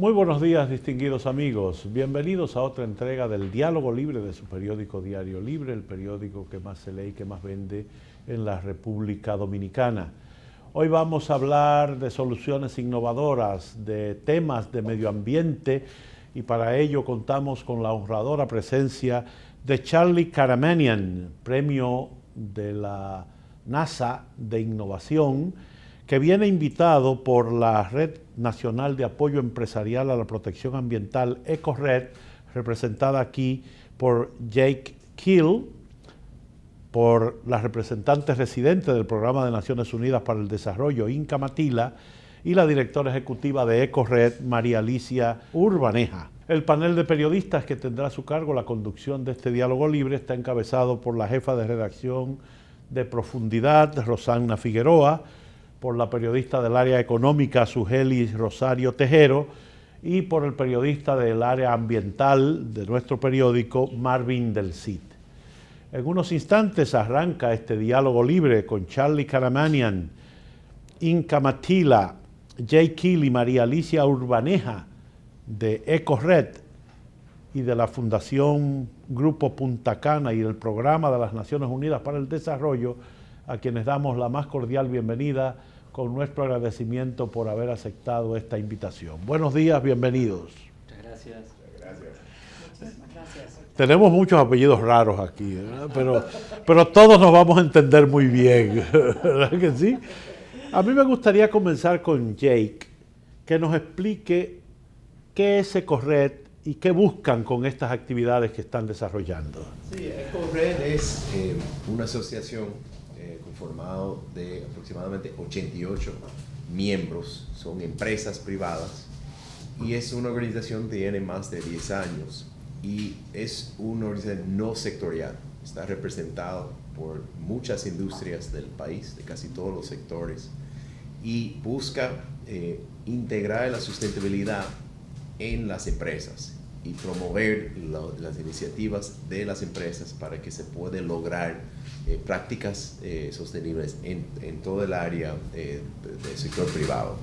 Muy buenos días, distinguidos amigos. Bienvenidos a otra entrega del Diálogo Libre de su periódico Diario Libre, el periódico que más se lee y que más vende en la República Dominicana. Hoy vamos a hablar de soluciones innovadoras, de temas de medio ambiente, y para ello contamos con la honradora presencia de Charlie Karamanian, premio de la NASA de Innovación, que viene invitado por la Red Nacional de Apoyo Empresarial a la Protección Ambiental, EcoRed, representada aquí por Jake Keel, por la representante residente del Programa de Naciones Unidas para el Desarrollo, Inca Matila, y la directora ejecutiva de EcoRed, María Alicia Urbaneja. El panel de periodistas que tendrá a su cargo la conducción de este diálogo libre está encabezado por la jefa de redacción de Profundidad, Rosana Figueroa, por la periodista del área económica, Sugelis Rosario Tejero, y por el periodista del área ambiental de nuestro periódico, Marvin del Cid. En unos instantes arranca este diálogo libre con Charlie Karamanian, Inca Matila, Jake Keel y María Alicia Urbaneja de EcoRed y de la Fundación Grupo Punta Cana y del Programa de las Naciones Unidas para el Desarrollo, a quienes damos la más cordial bienvenida con nuestro agradecimiento por haber aceptado esta invitación. Buenos días, bienvenidos. Muchas gracias. Muchísimas gracias. Tenemos muchos apellidos raros aquí, ¿verdad? Pero todos nos vamos a entender muy bien, ¿verdad que sí? A mí me gustaría comenzar con Jake, que nos explique qué es EcoRed y qué buscan con estas actividades que están desarrollando. Sí, EcoRed es una asociación conformado de aproximadamente 88 miembros, son empresas privadas y es una organización que tiene más de 10 años y es una organización no sectorial, está representado por muchas industrias del país, de casi todos los sectores, y busca integrar la sustentabilidad en las empresas y promover las iniciativas de las empresas para que se pueda lograr prácticas sostenibles en todo el área del sector privado.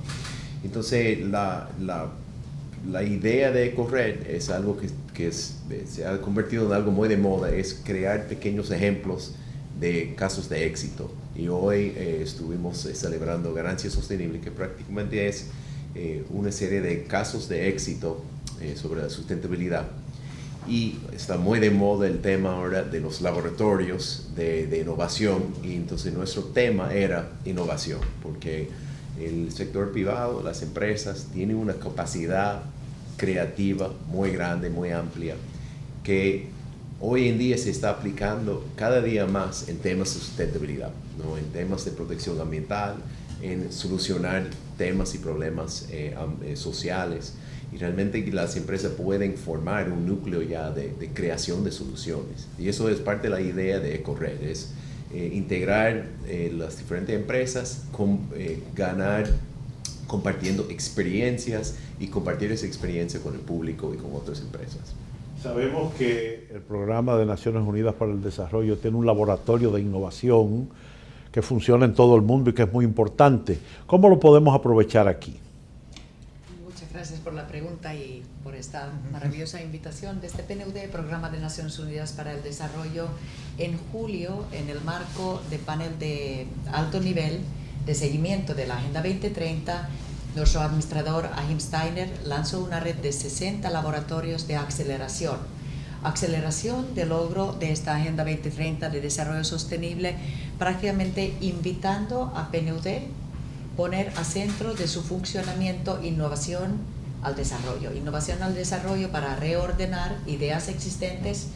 Entonces, la idea de EcoRed es algo que se ha convertido en algo muy de moda, es crear pequeños ejemplos de casos de éxito. Y hoy estuvimos celebrando Ganancia Sostenible, que prácticamente es una serie de casos de éxito sobre la sustentabilidad. Y está muy de moda el tema ahora de los laboratorios de innovación, y entonces nuestro tema era innovación, porque el sector privado, las empresas, tienen una capacidad creativa muy grande, muy amplia, que hoy en día se está aplicando cada día más en temas de sustentabilidad, ¿no? En temas de protección ambiental, en solucionar temas y problemas sociales. Y realmente las empresas pueden formar un núcleo ya de creación de soluciones. Y eso es parte de la idea de EcoRed, es integrar las diferentes empresas, ganar compartiendo experiencias y compartir esa experiencia con el público y con otras empresas. Sabemos que el Programa de Naciones Unidas para el Desarrollo tiene un laboratorio de innovación que funciona en todo el mundo y que es muy importante. ¿Cómo lo podemos aprovechar aquí? Muchas gracias por la pregunta y por esta maravillosa invitación de este PNUD, Programa de Naciones Unidas para el Desarrollo. En julio, en el marco de panel de alto nivel de seguimiento de la Agenda 2030, nuestro administrador Achim Steiner lanzó una red de 60 laboratorios de aceleración de logro de esta Agenda 2030 de Desarrollo Sostenible, prácticamente invitando a PNUD poner a centro de su funcionamiento innovación al desarrollo para reordenar ideas existentes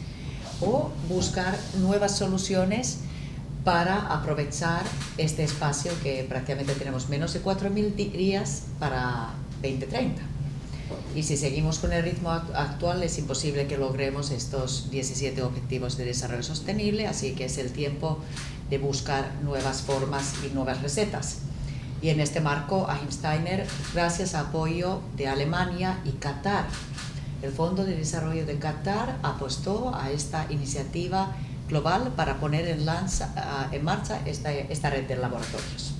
o buscar nuevas soluciones para aprovechar este espacio que prácticamente tenemos menos de 4.000 días para 2030. Y si seguimos con el ritmo actual es imposible que logremos estos 17 objetivos de desarrollo sostenible, así que es el tiempo de buscar nuevas formas y nuevas recetas. Y en este marco, Achim Steiner, gracias a apoyo de Alemania y Qatar, el Fondo de Desarrollo de Qatar apostó a esta iniciativa global para poner en marcha esta red de laboratorios.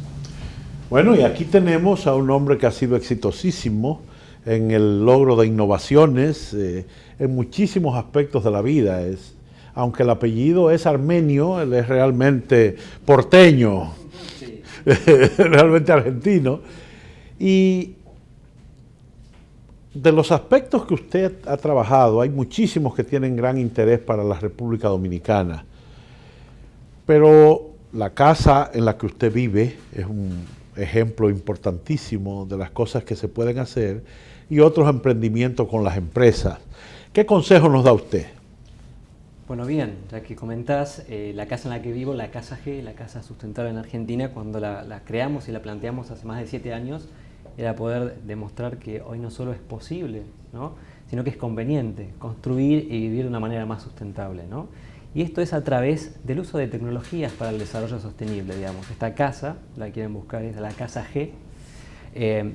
Bueno, y aquí tenemos a un hombre que ha sido exitosísimo en el logro de innovaciones, en muchísimos aspectos de la vida. Aunque el apellido es armenio, él es realmente porteño, sí. Realmente argentino. Y de los aspectos que usted ha trabajado, hay muchísimos que tienen gran interés para la República Dominicana. Pero la casa en la que usted vive es un ejemplo importantísimo de las cosas que se pueden hacer y otros emprendimientos con las empresas. ¿Qué consejo nos da usted? Bueno, bien, ya que comentás, la casa en la que vivo, la Casa G, la Casa Sustentable en Argentina, cuando la creamos y la planteamos hace más de 7 años, era poder demostrar que hoy no solo es posible, ¿no?, sino que es conveniente construir y vivir de una manera más sustentable, ¿no? Y esto es a través del uso de tecnologías para el desarrollo sostenible, digamos. Esta casa, la quieren buscar, es la Casa G.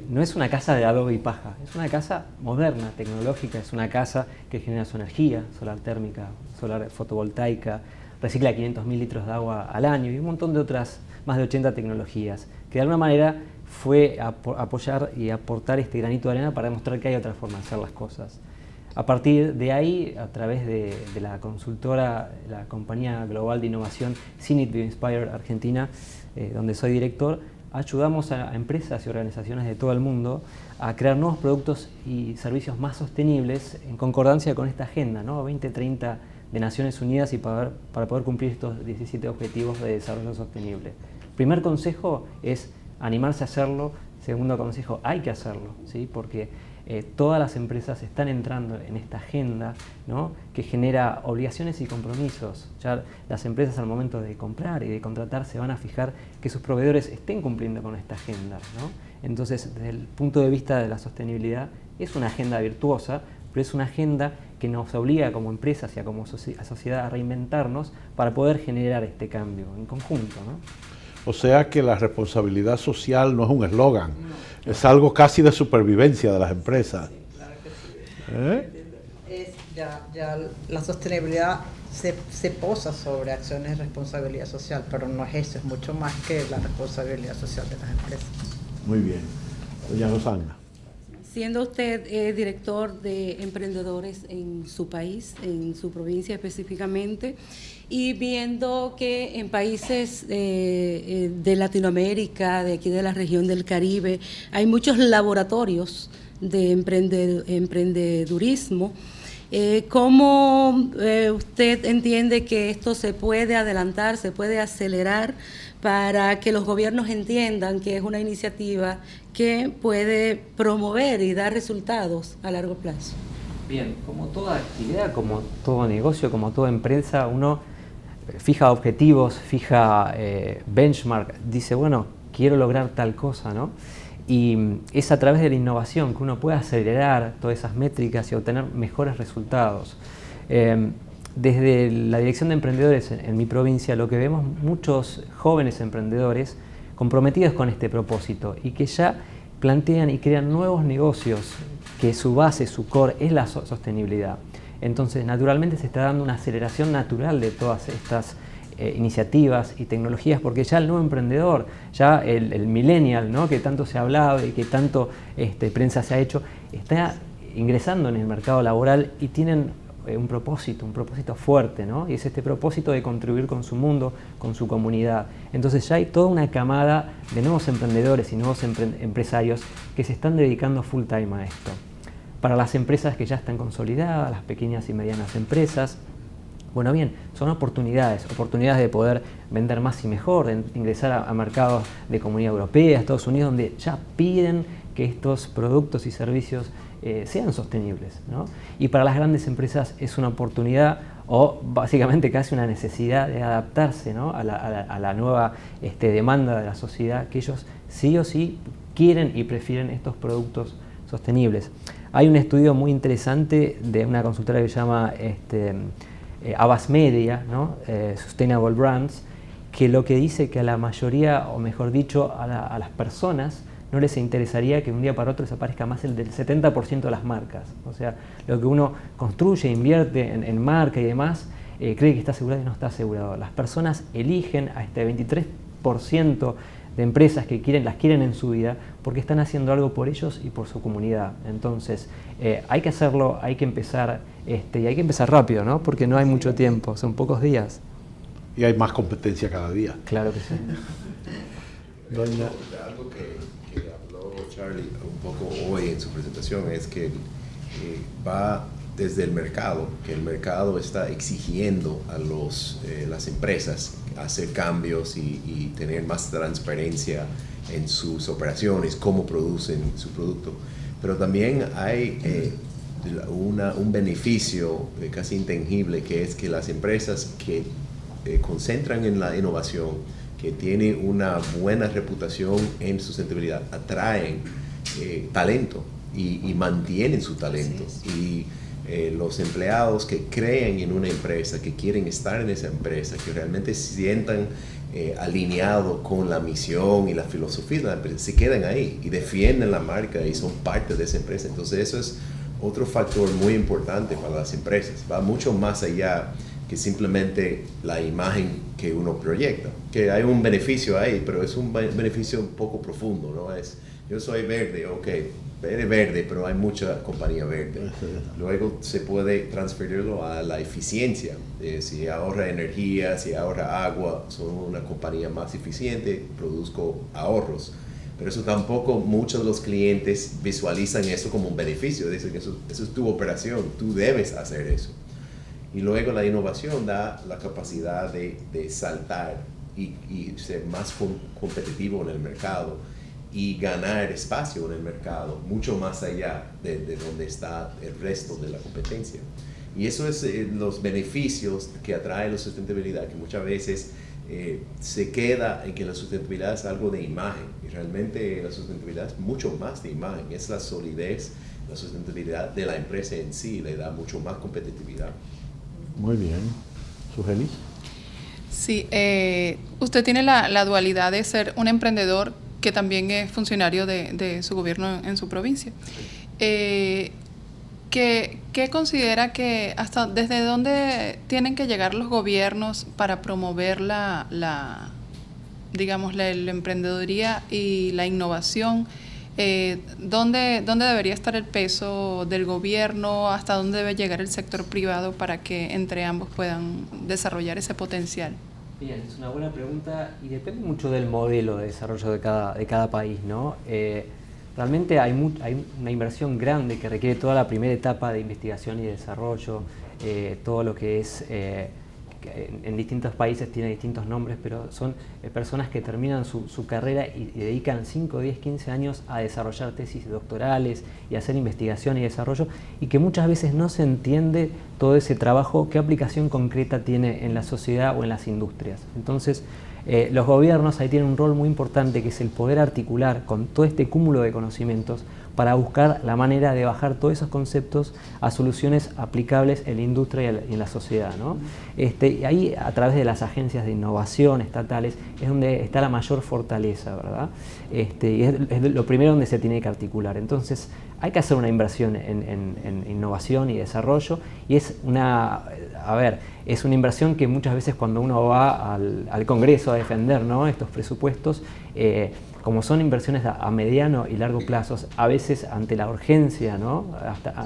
No es una casa de adobe y paja, es una casa moderna, tecnológica, es una casa que genera su energía, solar térmica, solar fotovoltaica, recicla 500.000 litros de agua al año y un montón de otras, más de 80 tecnologías, que de alguna manera fue apoyar y aportar este granito de arena para demostrar que hay otra forma de hacer las cosas. A partir de ahí, a través de la consultora, la compañía global de innovación Zenith Bioinspire Argentina, donde soy director, ayudamos a empresas y organizaciones de todo el mundo a crear nuevos productos y servicios más sostenibles en concordancia con esta agenda, ¿no?, 2030 de Naciones Unidas y para poder cumplir estos 17 objetivos de desarrollo sostenible. Primer consejo es animarse a hacerlo. Segundo consejo, hay que hacerlo, ¿sí?, porque todas las empresas están entrando en esta agenda, ¿no?, que genera obligaciones y compromisos. Ya las empresas al momento de comprar y de contratar se van a fijar que sus proveedores estén cumpliendo con esta agenda, ¿no? Entonces, desde el punto de vista de la sostenibilidad, es una agenda virtuosa, pero es una agenda que nos obliga como empresas y como sociedad a reinventarnos para poder generar este cambio en conjunto, ¿no? O sea que la responsabilidad social no es un eslogan, no, es algo casi de supervivencia de las empresas. Sí, claro que sí. Ya la sostenibilidad se posa sobre acciones de responsabilidad social, pero no es eso, es mucho más que la responsabilidad social de las empresas. Muy bien. Doña Rosana. Siendo usted director de emprendedores en su país, en su provincia específicamente, y viendo que en países de Latinoamérica, de aquí de la región del Caribe, hay muchos laboratorios de emprendedurismo, ¿cómo usted entiende que esto se puede adelantar, se puede acelerar para que los gobiernos entiendan que es una iniciativa que puede promover y dar resultados a largo plazo? Bien, como toda actividad, como todo negocio, como toda empresa, uno fija objetivos, fija benchmark, dice, bueno, quiero lograr tal cosa, ¿no? Y es a través de la innovación que uno puede acelerar todas esas métricas y obtener mejores resultados. Desde la Dirección de Emprendedores en mi provincia, lo que vemos muchos jóvenes emprendedores comprometidos con este propósito y que ya plantean y crean nuevos negocios que su base, su core es la sostenibilidad. Entonces, naturalmente se está dando una aceleración natural de todas estas iniciativas y tecnologías, porque ya el nuevo emprendedor, ya el millennial, ¿no?, que tanto se ha hablado y que tanto prensa se ha hecho, está ingresando en el mercado laboral y tienen un propósito fuerte, ¿no? Y es este propósito de contribuir con su mundo, con su comunidad. Entonces ya hay toda una camada de nuevos emprendedores y nuevos empresarios que se están dedicando full time a esto. Para las empresas que ya están consolidadas, las pequeñas y medianas empresas, bueno, bien, son oportunidades de poder vender más y mejor, de ingresar a mercados de Comunidad Europea, Estados Unidos, donde ya piden que estos productos y servicios sean sostenibles, ¿no? Y para las grandes empresas es una oportunidad o básicamente casi una necesidad de adaptarse, ¿no?, a la nueva demanda de la sociedad, que ellos sí o sí quieren y prefieren estos productos sostenibles. Hay un estudio muy interesante de una consultora que se llama Havas Media, ¿no?, Sustainable Brands, que lo que dice que a la mayoría, o mejor dicho, a las personas no les interesaría que de un día para otro desaparezca más el del 70% de las marcas. O sea, lo que uno construye, invierte en marca y demás, cree que está asegurado y no está asegurado. Las personas eligen a este 23% de empresas que las quieren en su vida porque están haciendo algo por ellos y por su comunidad. Entonces, hay que hacerlo, hay que empezar, y hay que empezar rápido, ¿no? Porque no hay mucho tiempo, son pocos días. Y hay más competencia cada día. Claro que sí. Doña... Algo que habló Charlie un poco hoy en su presentación es que va desde el mercado, que el mercado está exigiendo a las empresas hacer cambios y tener más transparencia en sus operaciones, cómo producen su producto. Pero también hay un beneficio casi intangible, que es que las empresas que concentran en la innovación, que tienen una buena reputación en sustentabilidad, atraen talento y mantienen su talento. Y los empleados que creen en una empresa, que quieren estar en esa empresa, que realmente se sientan alineados con la misión y la filosofía de la empresa, se quedan ahí y defienden la marca y son parte de esa empresa. Entonces eso es otro factor muy importante para las empresas. Va mucho más allá que simplemente la imagen que uno proyecta. Que hay un beneficio ahí, pero es un beneficio un poco profundo, ¿no? Yo soy verde, ok, eres verde, pero hay mucha compañía verde. Luego se puede transferirlo a la eficiencia. Si ahorra energía, si ahorra agua, son una compañía más eficiente, produzco ahorros. Pero eso tampoco muchos de los clientes visualizan eso como un beneficio. Dicen que eso es tu operación, tú debes hacer eso. Y luego la innovación da la capacidad de saltar y ser más competitivo en el mercado y ganar espacio en el mercado, mucho más allá de donde está el resto de la competencia. Y eso es los beneficios que atrae la sustentabilidad, que muchas veces se queda en que la sustentabilidad es algo de imagen, y realmente la sustentabilidad es mucho más de imagen, es la solidez, la sustentabilidad de la empresa en sí, le da mucho más competitividad. Muy bien. ¿Sugelis? Sí, usted tiene la dualidad de ser un emprendedor que también es funcionario de su gobierno en su provincia. ¿Qué considera que desde dónde tienen que llegar los gobiernos para promover la emprendeduría y la innovación? ¿Dónde debería estar el peso del gobierno? ¿Hasta dónde debe llegar el sector privado para que entre ambos puedan desarrollar ese potencial? Bien, es una buena pregunta y depende mucho del modelo de desarrollo de cada país, ¿no? Realmente hay una inversión grande que requiere toda la primera etapa de investigación y desarrollo, todo lo que es, en distintos países tiene distintos nombres, pero son personas que terminan su carrera y dedican 5, 10, 15 años a desarrollar tesis doctorales y hacer investigación y desarrollo, y que muchas veces no se entiende todo ese trabajo, qué aplicación concreta tiene en la sociedad o en las industrias. Entonces, los gobiernos ahí tienen un rol muy importante, que es el poder articular con todo este cúmulo de conocimientos para buscar la manera de bajar todos esos conceptos a soluciones aplicables en la industria y en la sociedad, ¿no? Y ahí, a través de las agencias de innovación estatales, es donde está la mayor fortaleza, ¿verdad? Y es lo primero donde se tiene que articular. Entonces, hay que hacer una inversión en innovación y desarrollo, y es una inversión que muchas veces cuando uno va al Congreso a defender, ¿no?, estos presupuestos, como son inversiones a mediano y largo plazo, a veces ante la urgencia, ¿no?,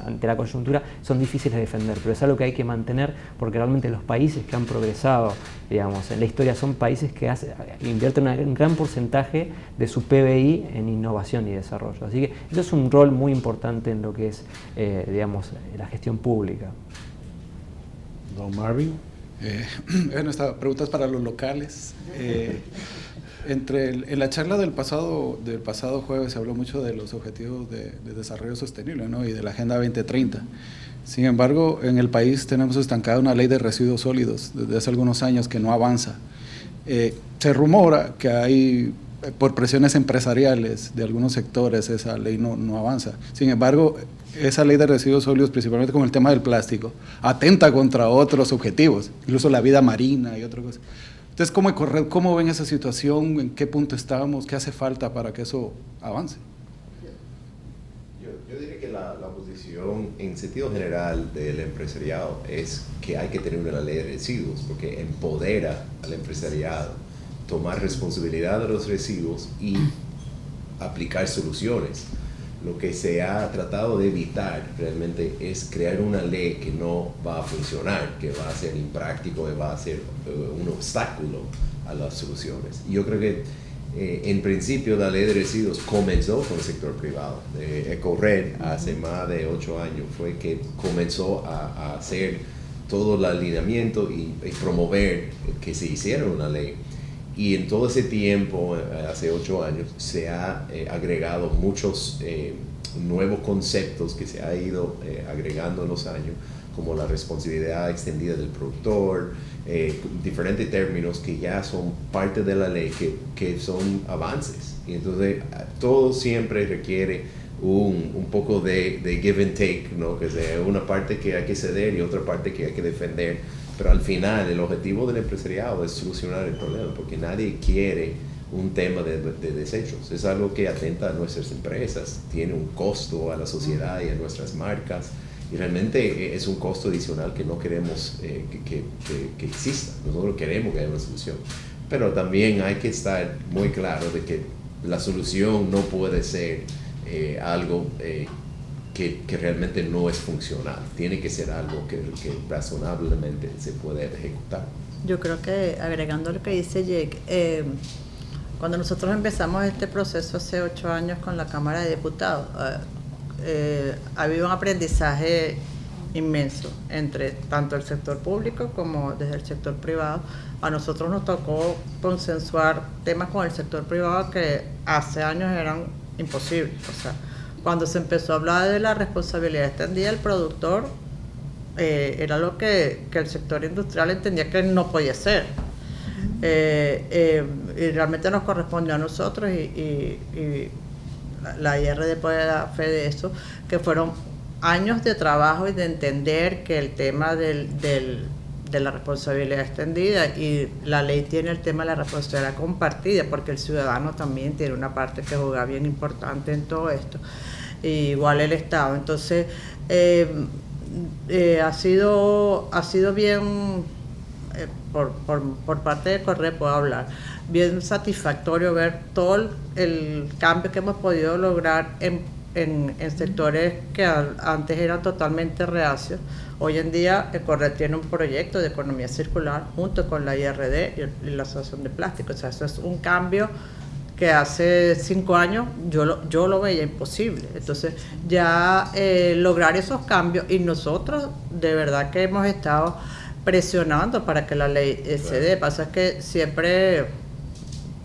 ante la coyuntura, son difíciles de defender, pero es algo que hay que mantener, porque realmente los países que han progresado, digamos, en la historia son países que invierten un gran porcentaje de su PBI en innovación y desarrollo. Así que eso es un rol muy importante en lo que es, la gestión pública. Don Marvin. Bueno, esta pregunta es para los locales. En la charla del pasado jueves se habló mucho de los objetivos de desarrollo sostenible, ¿no?, y de la Agenda 2030. Sin embargo, en el país tenemos estancada una ley de residuos sólidos desde hace algunos años que no avanza. Se rumora que hay, por presiones empresariales de algunos sectores, esa ley no avanza. Sin embargo, esa ley de residuos sólidos, principalmente con el tema del plástico, atenta contra otros objetivos, incluso la vida marina y otras cosas. Entonces, ¿cómo ven esa situación? ¿En qué punto estamos? ¿Qué hace falta para que eso avance? Yo diría que la posición en sentido general del empresariado es que hay que tener una ley de residuos, porque empodera al empresariado tomar responsabilidad de los residuos y aplicar soluciones. Lo que se ha tratado de evitar realmente es crear una ley que no va a funcionar, que va a ser impráctico, que va a ser un obstáculo a las soluciones. Y yo creo que en principio la ley de residuos comenzó con el sector privado. EcoRed hace más de 8 años fue que comenzó a hacer todo el alineamiento y promover que se hiciera una ley. Y en todo ese tiempo, hace 8 años, se ha agregado muchos nuevos conceptos que se ha ido agregando en los años, como la responsabilidad extendida del productor, diferentes términos que ya son parte de la ley, que son avances. Y entonces todo siempre requiere un poco de give and take, ¿no? Que sea una parte que hay que ceder y otra parte que hay que defender. Pero al final el objetivo del empresariado es solucionar el problema, porque nadie quiere un tema de desechos. Es algo que atenta a nuestras empresas, tiene un costo a la sociedad y a nuestras marcas, y realmente es un costo adicional que no queremos que exista. Nosotros queremos que haya una solución, pero también hay que estar muy claro de que la solución no puede ser algo que realmente no es funcional. Tiene que ser algo que razonablemente se puede ejecutar. Yo creo que, agregando lo que dice Jake, cuando nosotros empezamos este proceso hace 8 años con la Cámara de Diputados, ha habido un aprendizaje inmenso entre tanto el sector público como desde el sector privado. A nosotros nos tocó consensuar temas con el sector privado que hace años eran imposibles. O sea, cuando se empezó a hablar de la responsabilidad extendida del productor, era lo que el sector industrial entendía que no podía ser. Y realmente nos correspondió a nosotros y la IRD puede dar fe de eso, que fueron años de trabajo y de entender que el tema de la responsabilidad extendida, y la ley tiene el tema de la responsabilidad compartida, porque el ciudadano también tiene una parte que juega bien importante en todo esto, igual el Estado. Entonces ha sido bien, por parte de Corre puedo hablar, bien satisfactorio ver todo el cambio que hemos podido lograr en sectores que antes eran totalmente reacios. Hoy en día el Corre tiene un proyecto de economía circular junto con la IRD y la Asociación de Plástico. O sea, eso es un cambio que hace 5 años yo lo veía imposible. Entonces ya lograr esos cambios, y nosotros de verdad que hemos estado presionando para que la ley se dé. Pasa que siempre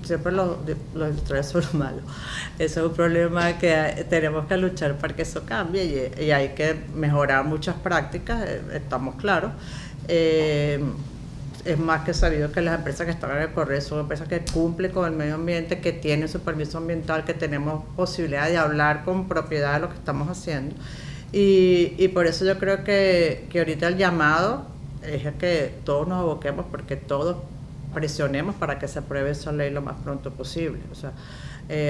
los industriales son los malos. Eso es un problema que tenemos que luchar para que eso cambie, y hay que mejorar muchas prácticas, estamos claros. Es más que sabido que las empresas que están en el Corre son empresas que cumplen con el medio ambiente, que tienen su permiso ambiental, que tenemos posibilidad de hablar con propiedad de lo que estamos haciendo. Y por eso yo creo que ahorita el llamado es que todos nos aboquemos, porque todos presionemos para que se apruebe esa ley lo más pronto posible. O sea,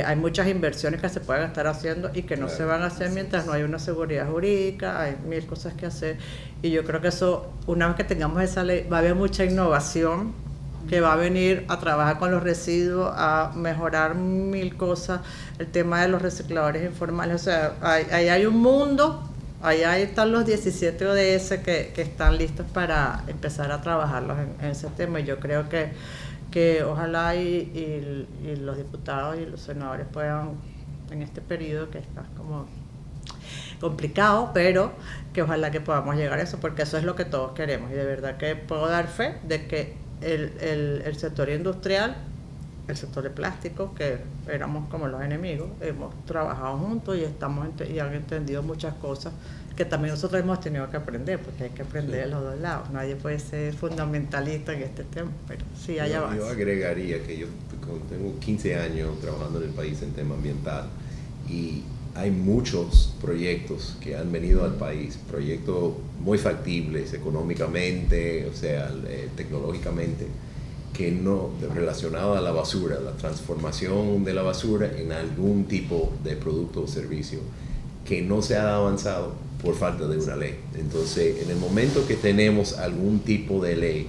hay muchas inversiones que se pueden estar haciendo y que no se van a hacer mientras no hay una seguridad jurídica, hay 1000 cosas que hacer, y yo creo que eso, una vez que tengamos esa ley, va a haber mucha innovación que va a venir a trabajar con los residuos, a mejorar 1000 cosas, el tema de los recicladores informales. O sea, ahí hay un mundo. Ahí están los 17 ODS que están listos para empezar a trabajarlos en ese tema, y yo creo que ojalá y los diputados y los senadores puedan, en este periodo que está como complicado, pero que ojalá que podamos llegar a eso, porque eso es lo que todos queremos. Y de verdad que puedo dar fe de que el sector industrial, el sector de plástico, que éramos como los enemigos, hemos trabajado juntos y han entendido muchas cosas que también nosotros hemos tenido que aprender, porque hay que aprender de los dos lados. Nadie puede ser fundamentalista en este tema, pero sí hay avances. Yo agregaría que yo tengo 15 años trabajando en el país en tema ambiental, y hay muchos proyectos que han venido al país, proyectos muy factibles económicamente, o sea, tecnológicamente, que no relacionado a la basura, la transformación de la basura en algún tipo de producto o servicio, que no se ha avanzado por falta de una ley. Entonces, en el momento que tenemos algún tipo de ley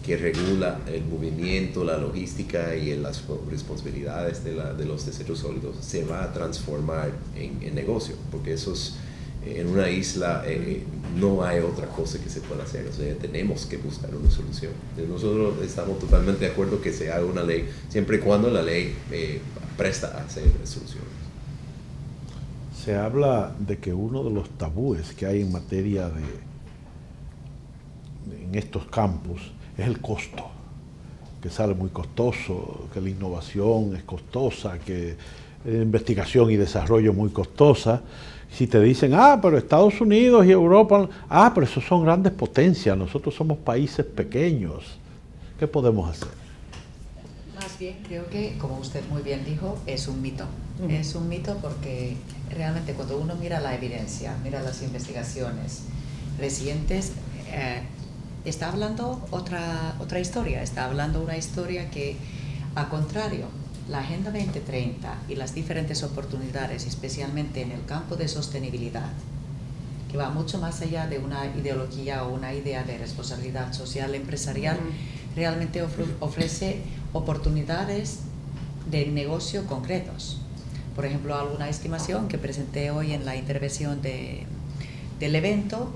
que regula el movimiento, la logística y las responsabilidades de los desechos sólidos se va a transformar en negocio, porque en una isla no hay otra cosa que se pueda hacer, o sea, tenemos que buscar una solución. Nosotros estamos totalmente de acuerdo que se haga una ley, siempre y cuando la ley presta a hacer soluciones. Se habla de que uno de los tabúes que hay en materia en estos campos es el costo, que sale muy costoso, que la innovación es costosa, que la investigación y desarrollo es muy costosa. Si te dicen, pero Estados Unidos y Europa, pero esos son grandes potencias, nosotros somos países pequeños, ¿qué podemos hacer? Más bien creo que, como usted muy bien dijo, es un mito. Es un mito porque realmente cuando uno mira la evidencia, mira las investigaciones recientes, está hablando otra historia, está hablando una historia que, a contrario, la Agenda 2030 y las diferentes oportunidades, especialmente en el campo de sostenibilidad, que va mucho más allá de una ideología o una idea de responsabilidad social empresarial, realmente ofrece oportunidades de negocio concretos. Por ejemplo, alguna estimación que presenté hoy en la intervención del evento,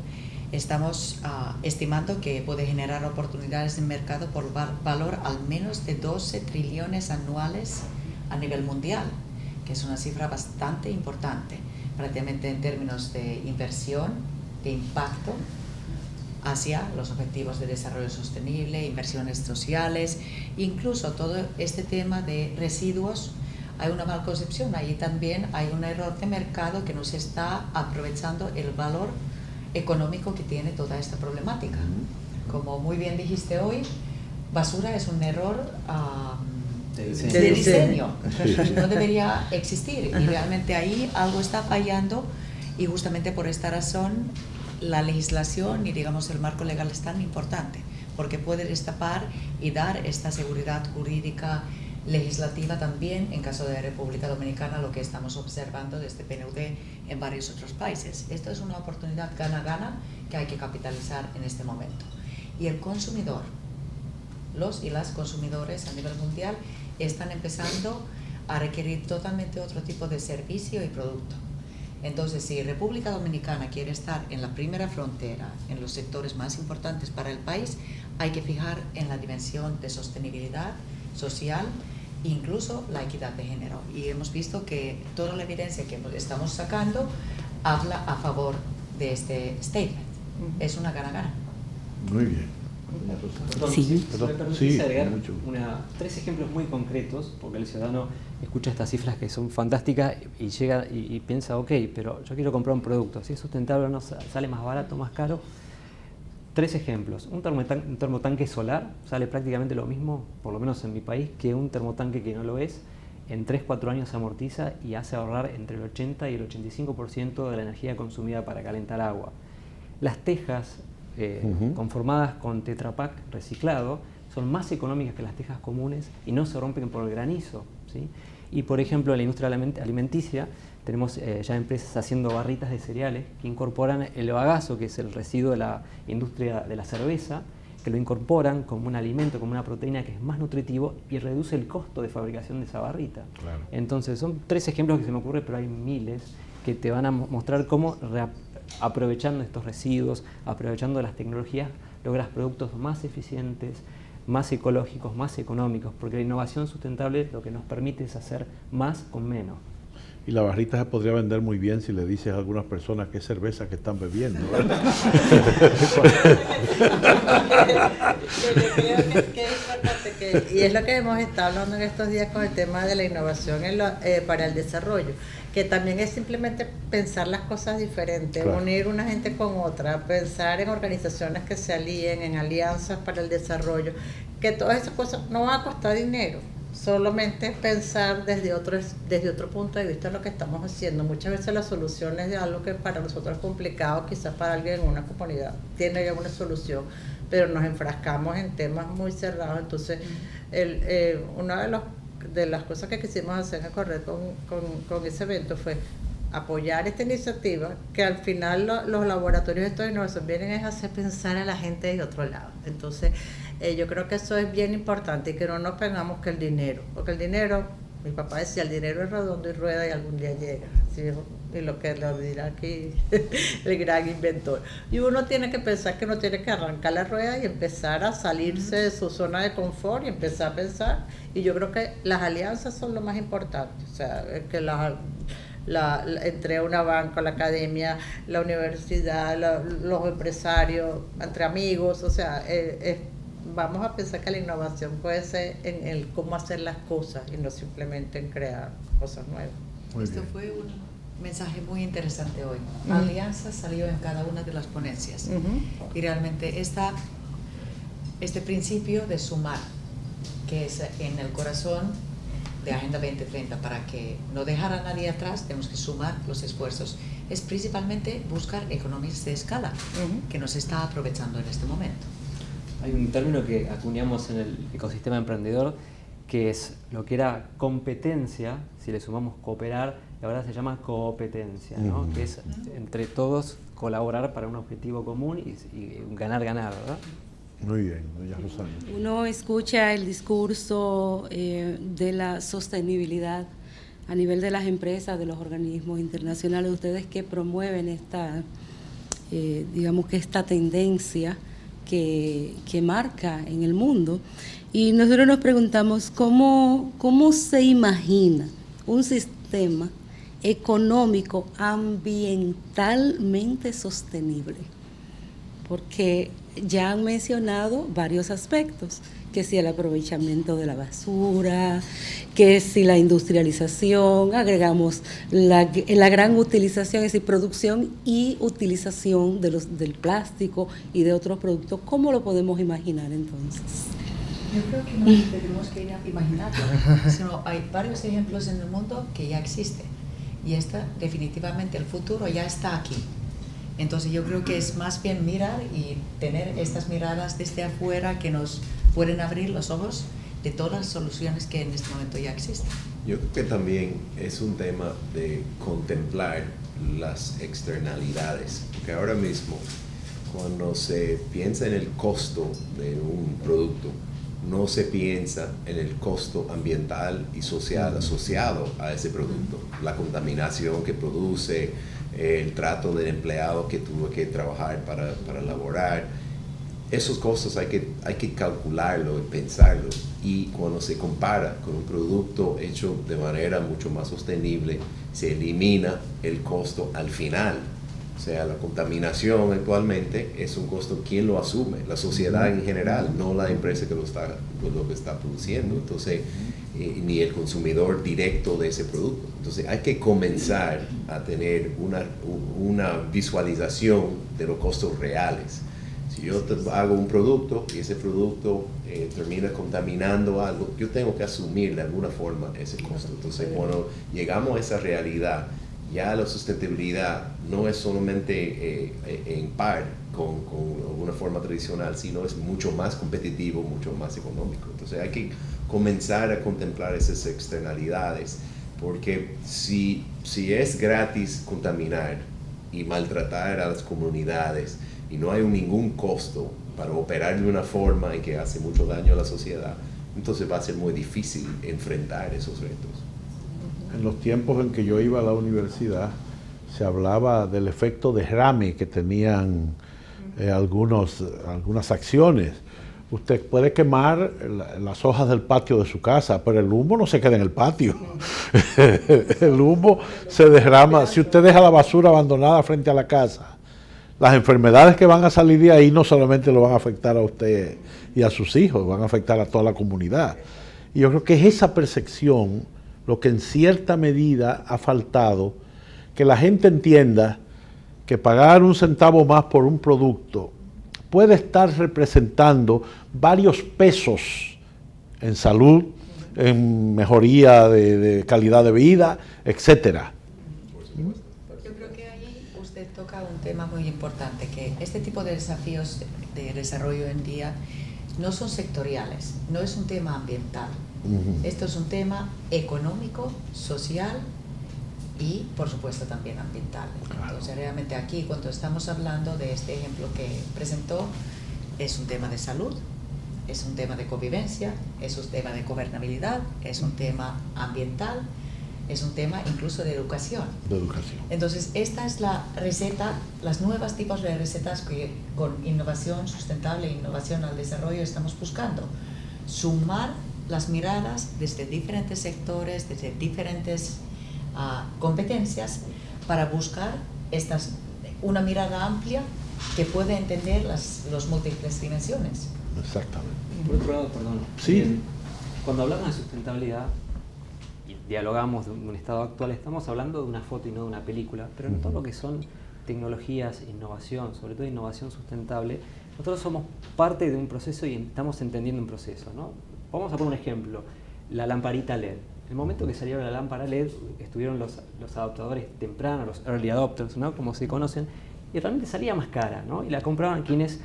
estamos estimando que puede generar oportunidades de mercado por valor al menos de 12 trillones anuales a nivel mundial, que es una cifra bastante importante, prácticamente en términos de inversión, de impacto hacia los objetivos de desarrollo sostenible, inversiones sociales, incluso todo este tema de residuos. Hay una malconcepción, ahí también hay un error de mercado que no se está aprovechando el valor económico que tiene toda esta problemática. Como muy bien dijiste hoy, basura es un error de diseño. No debería existir y realmente ahí algo está fallando y justamente por esta razón la legislación y digamos el marco legal es tan importante porque puede destapar y dar esta seguridad jurídica legislativa también en caso de República Dominicana, lo que estamos observando desde PNUD en varios otros países. Esto es una oportunidad gana-gana que hay que capitalizar en este momento. Y el consumidor, los y las consumidores a nivel mundial están empezando a requerir totalmente otro tipo de servicio y producto. Entonces, si República Dominicana quiere estar en la primera frontera, en los sectores más importantes para el país, hay que fijar en la dimensión de sostenibilidad social, incluso la equidad de género. Y hemos visto que toda la evidencia que estamos sacando habla a favor de este statement. Es una gana-gana. Muy bien. Sí. Sí, agregar mucho. 3 ejemplos muy concretos, porque el ciudadano escucha estas cifras que son fantásticas y llega y piensa, ok, pero yo quiero comprar un producto, si es sustentable o no, sale más barato, más caro. 3 ejemplos. Un termotanque solar sale prácticamente lo mismo, por lo menos en mi país, que un termotanque que no lo es. En 3-4 años amortiza y hace ahorrar entre el 80 y el 85% de la energía consumida para calentar agua. Las tejas conformadas con Tetra Pak reciclado son más económicas que las tejas comunes y no se rompen por el granizo, ¿sí? Y por ejemplo en la industria alimenticia tenemos ya empresas haciendo barritas de cereales que incorporan el bagazo, que es el residuo de la industria de la cerveza, que lo incorporan como un alimento, como una proteína que es más nutritivo y reduce el costo de fabricación de esa barrita. Claro. Entonces son 3 ejemplos que se me ocurren, pero hay miles que te van a mostrar cómo aprovechando estos residuos, aprovechando las tecnologías, logras productos más eficientes, más ecológicos, más económicos, porque la innovación sustentable lo que nos permite es hacer más con menos. Y la barrita se podría vender muy bien si le dices a algunas personas qué cerveza que están bebiendo, ¿verdad? Y es lo que hemos estado hablando en estos días con el tema de la innovación para el desarrollo, que también es simplemente pensar las cosas diferentes, claro. Unir una gente con otra, pensar en organizaciones que se alíen, en alianzas para el desarrollo, que todas esas cosas no van a costar dinero. Solamente pensar desde otro punto de vista lo que estamos haciendo. Muchas veces la solución es de algo que para nosotros es complicado, quizás para alguien en una comunidad tiene ya una solución, pero nos enfrascamos en temas muy cerrados. Entonces, una de las cosas que quisimos hacer en Corred con ese evento fue apoyar esta iniciativa, que al final los laboratorios estos de innovación vienen a hacer pensar a la gente de otro lado. Entonces, yo creo que eso es bien importante y que no nos pegamos que el dinero, porque el dinero, mi papá decía, el dinero es redondo y rueda y algún día llega, ¿sí? Y lo que lo dirá aquí el gran inventor. Y uno tiene que pensar que uno tiene que arrancar la rueda y empezar a salirse de su zona de confort y empezar a pensar. Y yo creo que las alianzas son lo más importante, o sea, que entre una banca, la academia, la universidad, los empresarios, entre amigos, o sea, vamos a pensar que la innovación puede ser en el cómo hacer las cosas y no simplemente en crear cosas nuevas. Esto fue un mensaje muy interesante hoy. Alianza salió en cada una de las ponencias. Y realmente este principio de sumar, que es en el corazón de Agenda 2030, para que no dejar a nadie atrás, tenemos que sumar los esfuerzos. Es principalmente buscar economías de escala, que nos está aprovechando en este momento. Hay un término que acuñamos en el ecosistema emprendedor, que es lo que era competencia, si le sumamos cooperar, y ahora se llama competencia, ¿no? Que es entre todos colaborar para un objetivo común y ganar, ¿verdad? Muy bien, doña Rosario. Uno escucha el discurso de la sostenibilidad a nivel de las empresas, de los organismos internacionales, ustedes que promueven esta, digamos que esta tendencia que marca en el mundo. Y nosotros nos preguntamos cómo se imagina un sistema económico ambientalmente sostenible, porque ya han mencionado varios aspectos, que si el aprovechamiento de la basura, que si la industrialización, agregamos la gran utilización, es decir, producción y utilización del plástico y de otros productos. ¿Cómo lo podemos imaginar entonces? Yo creo que no tenemos que ir a imaginarlo, sino hay varios ejemplos en el mundo que ya existen y definitivamente el futuro ya está aquí. Entonces yo creo que es más bien mirar y tener estas miradas desde afuera que nos pueden abrir los ojos de todas las soluciones que en este momento ya existen. Yo creo que también es un tema de contemplar las externalidades, porque ahora mismo cuando se piensa en el costo de un producto, no se piensa en el costo ambiental y social asociado a ese producto, la contaminación que produce, el trato del empleado que tuvo que trabajar para elaborar. Esos costos hay que calcularlo y pensarlo, y cuando se compara con un producto hecho de manera mucho más sostenible, se elimina el costo al final. O sea, la contaminación actualmente es un costo, ¿quién lo asume? La sociedad en general, no la empresa que lo que está produciendo, entonces, ni el consumidor directo de ese producto. Entonces hay que comenzar a tener una visualización de los costos reales. Si yo hago un producto y ese producto termina contaminando algo, yo tengo que asumir de alguna forma ese costo. Entonces cuando llegamos a esa realidad, ya la sustentabilidad no es solamente en par con alguna forma tradicional, sino es mucho más competitivo, mucho más económico. Entonces hay que comenzar a contemplar esas externalidades, porque si es gratis contaminar y maltratar a las comunidades y no hay ningún costo para operar de una forma en que hace mucho daño a la sociedad, entonces va a ser muy difícil enfrentar esos retos. En los tiempos en que yo iba a la universidad, se hablaba del efecto derrame que tenían algunas acciones. Usted puede quemar las hojas del patio de su casa, pero el humo no se queda en el patio. El humo se derrama. Si usted deja la basura abandonada frente a la casa, las enfermedades que van a salir de ahí no solamente lo van a afectar a usted y a sus hijos, van a afectar a toda la comunidad. Y yo creo que es esa percepción lo que en cierta medida ha faltado, que la gente entienda que pagar un centavo más por un producto puede estar representando varios pesos en salud, en mejoría de calidad de vida, etcétera. Yo creo que ahí usted toca un tema muy importante, que este tipo de desafíos de desarrollo hoy en día no son sectoriales, no es un tema ambiental. Esto es un tema económico, social y, por supuesto, también ambiental. Entonces, realmente aquí, cuando estamos hablando de este ejemplo que presentó, es un tema de salud, es un tema de convivencia, es un tema de gobernabilidad, es un tema ambiental, es un tema incluso de educación. Entonces, esta es la receta, las nuevas tipos de recetas que con innovación sustentable e innovación al desarrollo estamos buscando. Sumar las miradas desde diferentes sectores, desde diferentes competencias, para buscar una mirada amplia que pueda entender las múltiples dimensiones. Exactamente. Por otro lado, perdón, sí. Cuando hablamos de sustentabilidad y dialogamos de un estado actual, estamos hablando de una foto y no de una película, pero en todo lo que son tecnologías, innovación, sobre todo innovación sustentable, nosotros somos parte de un proceso y estamos entendiendo un proceso, ¿no? Vamos a poner un ejemplo, la lamparita LED. En el momento que salió la lámpara LED, estuvieron los adoptadores tempranos, los early adopters, ¿no? Como se conocen, y realmente salía más cara, ¿no? Y la compraban quienes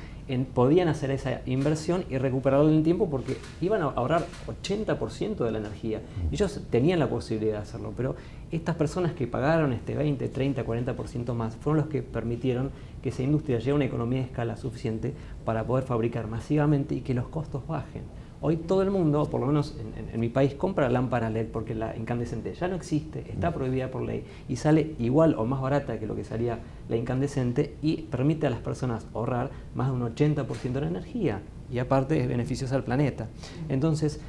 podían hacer esa inversión y recuperarla en el tiempo, porque iban a ahorrar 80% de la energía. Ellos tenían la posibilidad de hacerlo, pero estas personas que pagaron 20, 30, 40% más fueron los que permitieron que esa industria llegue a una economía de escala suficiente para poder fabricar masivamente y que los costos bajen. Hoy todo el mundo, por lo menos en mi país, compra lámpara LED porque la incandescente ya no existe, está prohibida por ley y sale igual o más barata que lo que salía la incandescente y permite a las personas ahorrar más de un 80% de la energía y aparte es beneficiosa al planeta. Entonces,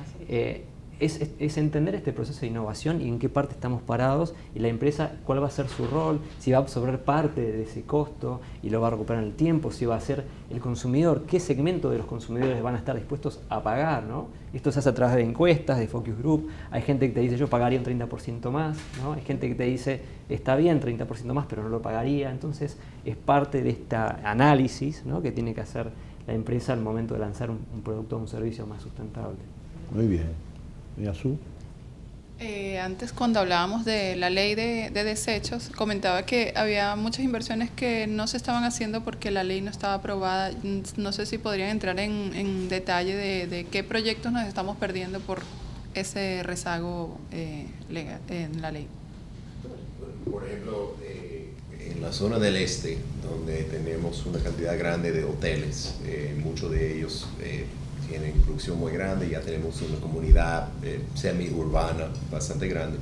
es entender este proceso de innovación y en qué parte estamos parados y la empresa cuál va a ser su rol, si va a absorber parte de ese costo y lo va a recuperar en el tiempo, si va a ser el consumidor, qué segmento de los consumidores van a estar dispuestos a pagar, ¿no? Esto se hace a través de encuestas, de focus group, hay gente que te dice yo pagaría un 30% más, ¿no? Hay gente que te dice está bien 30% más pero no lo pagaría, entonces es parte de este análisis, ¿no? Que tiene que hacer la empresa al momento de lanzar un producto o un servicio más sustentable. Muy bien. ¿Y Azul? Antes, cuando hablábamos de la ley de desechos, comentaba que había muchas inversiones que no se estaban haciendo porque la ley no estaba aprobada. No sé si podrían entrar en detalle de qué proyectos nos estamos perdiendo por ese rezago legal, en la ley. Por ejemplo, en la zona del este, donde tenemos una cantidad grande de hoteles, muchos de ellos tienen producción muy grande, ya tenemos una comunidad semi-urbana bastante grande.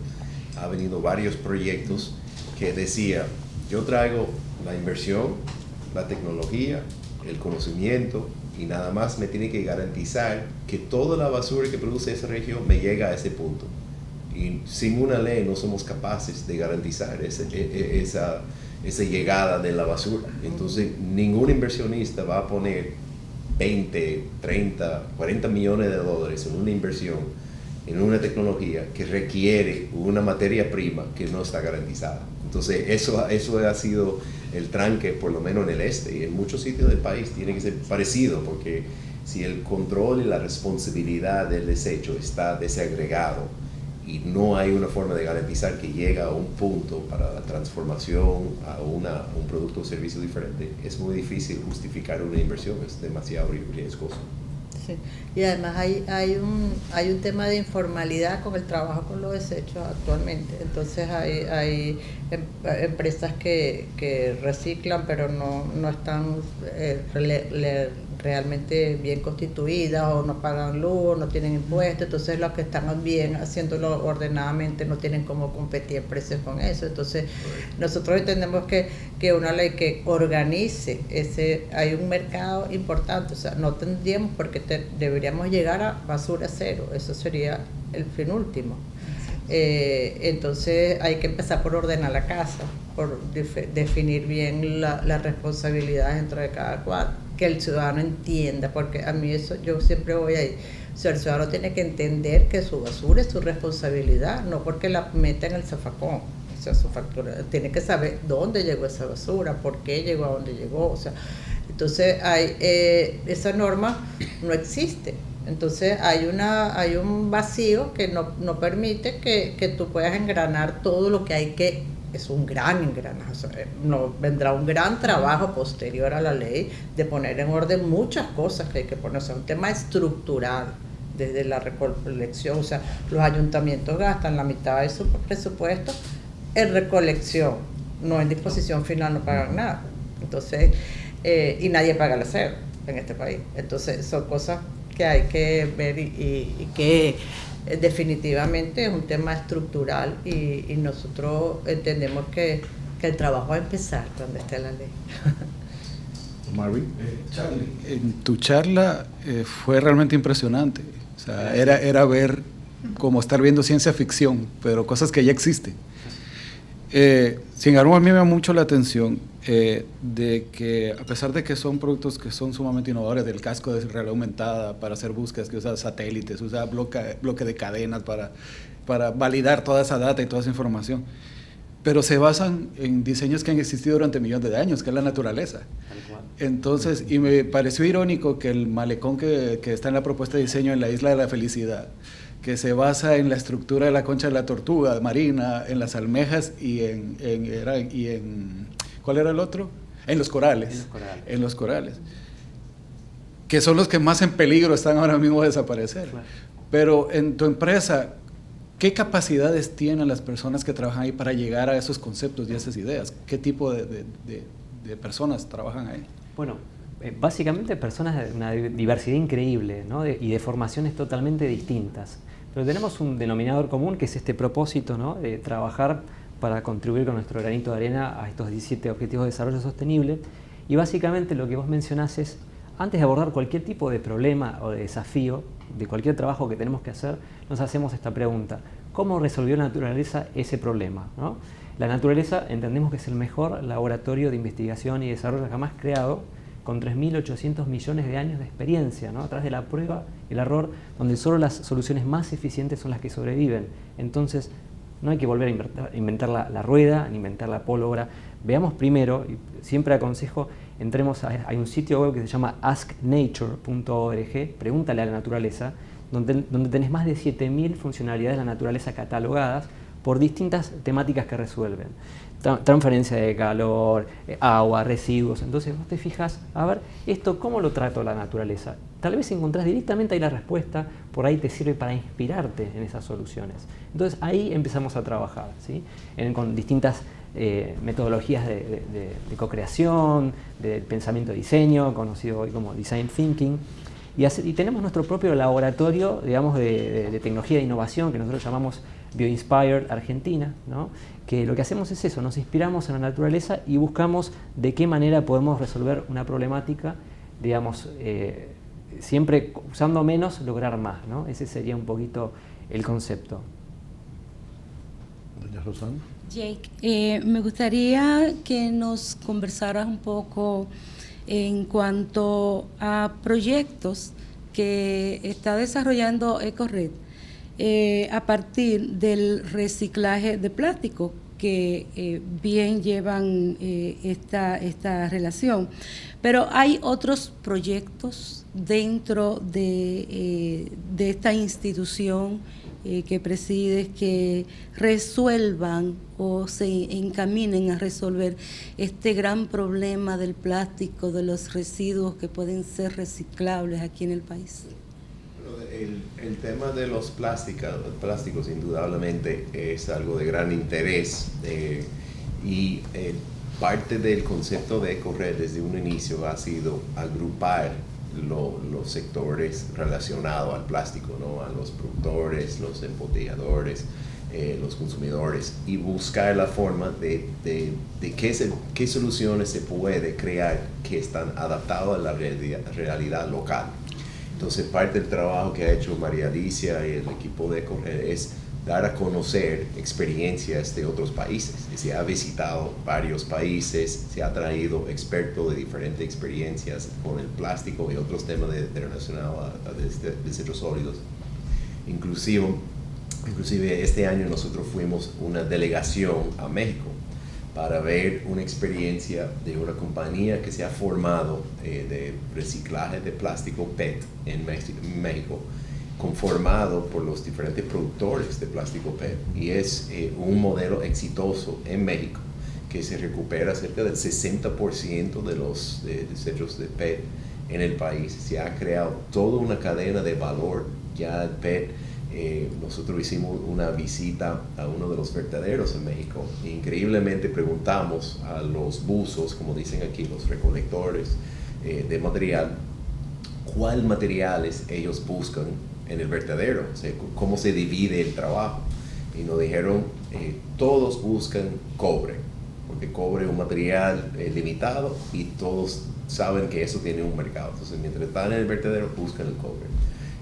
Ha venido varios proyectos que decía, yo traigo la inversión, la tecnología, el conocimiento y nada más me tiene que garantizar que toda la basura que produce esa región me llega a ese punto. Y sin una ley no somos capaces de garantizar esa llegada de la basura. Entonces ningún inversionista va a poner 20, 30, 40 millones de dólares en una inversión, en una tecnología que requiere una materia prima que no está garantizada. Entonces eso ha sido el tranque, por lo menos en el este, y en muchos sitios del país tiene que ser parecido, porque si el control y la responsabilidad del desecho está desagregado y no hay una forma de garantizar que llega a un punto para la transformación a un producto o servicio diferente, es muy difícil justificar una inversión, es demasiado riesgoso. Sí. Y además hay un tema de informalidad con el trabajo con los desechos actualmente. Entonces hay empresas que reciclan pero no están realmente bien constituidas, o no pagan luz, no tienen impuestos. Entonces los que están bien haciéndolo ordenadamente no tienen cómo competir en precios con eso. Entonces nosotros entendemos que una ley que organice hay un mercado importante, o sea, no tendríamos porque deberíamos llegar a basura cero, eso sería el fin último. Entonces hay que empezar por ordenar la casa, por definir bien las responsabilidades dentro de cada cual, que el ciudadano entienda, porque a mí eso, yo siempre voy ahí, o sea, el ciudadano tiene que entender que su basura es su responsabilidad, no porque la meta en el zafacón, o sea, su factura, tiene que saber dónde llegó esa basura, por qué llegó a dónde llegó, o sea, entonces esa norma no existe. Entonces hay un vacío que no permite que tú puedas engranar todo lo que hay que, es un gran engranaje, o sea, vendrá un gran trabajo posterior a la ley de poner en orden muchas cosas que hay que poner, o sea, un tema estructural desde la recolección, o sea, los ayuntamientos gastan la mitad de su presupuesto en recolección, no en disposición final, no pagan nada. Entonces, y nadie paga el acero en este país. Entonces, son cosas que hay que ver y que definitivamente es un tema estructural y nosotros entendemos que el trabajo va a empezar cuando esté la ley. Marvin. Charlie, en tu charla fue realmente impresionante. O sea, era ver como estar viendo ciencia ficción, pero cosas que ya existen. Sin embargo, a mí me llama mucho la atención de que, a pesar de que son productos que son sumamente innovadores, del casco de realidad aumentada para hacer búsquedas, que usa satélites, usa bloque de cadenas para validar toda esa data y toda esa información, pero se basan en diseños que han existido durante millones de años, que es la naturaleza. Entonces, y me pareció irónico que el malecón que está en la propuesta de diseño en la Isla de la Felicidad, que se basa en la estructura de la concha de la tortuga marina, en las almejas y en ¿cuál era el otro? En los corales. En los corales. Que son los que más en peligro están ahora mismo de desaparecer. Claro. Pero en tu empresa, ¿qué capacidades tienen las personas que trabajan ahí para llegar a esos conceptos y a esas ideas? ¿Qué tipo de personas trabajan ahí? Bueno, básicamente personas de una diversidad increíble, ¿no? Y de formaciones totalmente distintas. Pero tenemos un denominador común que es este propósito, ¿no? De trabajar para contribuir con nuestro granito de arena a estos 17 Objetivos de Desarrollo Sostenible. Y básicamente lo que vos mencionás es, antes de abordar cualquier tipo de problema o de desafío, de cualquier trabajo que tenemos que hacer, nos hacemos esta pregunta: ¿cómo resolvió la naturaleza ese problema, ¿no? La naturaleza entendemos que es el mejor laboratorio de investigación y desarrollo jamás creado, con 3.800 millones de años de experiencia, ¿no? A través de la prueba y el error, donde solo las soluciones más eficientes son las que sobreviven. Entonces, no hay que volver a inventar la rueda, ni inventar la pólvora. Veamos primero, y siempre aconsejo, hay un sitio web que se llama asknature.org, pregúntale a la naturaleza, donde tenés más de 7.000 funcionalidades de la naturaleza catalogadas por distintas temáticas que resuelven. Transferencia de calor, agua, residuos. Entonces vos te fijas, a ver, esto cómo lo trato la naturaleza. Tal vez encontrás directamente ahí la respuesta, por ahí te sirve para inspirarte en esas soluciones. Entonces ahí empezamos a trabajar, ¿sí? Con distintas metodologías de co-creación, de pensamiento de diseño, conocido hoy como Design Thinking. Y tenemos nuestro propio laboratorio, digamos, de tecnología de innovación, que nosotros llamamos BioInspired Argentina, ¿no? Que lo que hacemos es eso, nos inspiramos en la naturaleza y buscamos de qué manera podemos resolver una problemática, digamos, siempre usando menos, lograr más, ¿no? Ese sería un poquito el concepto. Doña Rosana. Jake, me gustaría que nos conversaras un poco en cuanto a proyectos que está desarrollando EcoRed a partir del reciclaje de plástico, que bien llevan esta relación. Pero hay otros proyectos dentro de esta institución que presides que resuelvan o se encaminen a resolver este gran problema del plástico, de los residuos que pueden ser reciclables aquí en el país. El tema de los plásticos indudablemente es algo de gran interés y parte del concepto de EcoRed desde un inicio ha sido agrupar los sectores relacionados al plástico, ¿no? A los productores, los embotelladores, los consumidores, y buscar la forma de qué soluciones se puede crear que están adaptadas a la realidad local. Entonces, parte del trabajo que ha hecho María Alicia y el equipo de EcoRed es dar a conocer experiencias de otros países. Se ha visitado varios países, se ha traído expertos de diferentes experiencias con el plástico y otros temas relacionados a desechos sólidos. Inclusive este año nosotros fuimos una delegación a México para ver una experiencia de una compañía que se ha formado de reciclaje de plástico PET en México, conformado por los diferentes productores de plástico PET, y es un modelo exitoso en México que se recupera cerca del 60% de los desechos de PET en el país. Se ha creado toda una cadena de valor. Ya el PET nosotros hicimos una visita a uno de los vertederos en México. Increíblemente preguntamos a los buzos, como dicen aquí, los recolectores de material, cuál materiales ellos buscan en el vertedero, o sea, cómo se divide el trabajo. Y nos dijeron, todos buscan cobre, porque cobre es un material limitado y todos saben que eso tiene un mercado. Entonces, mientras están en el vertedero, buscan el cobre.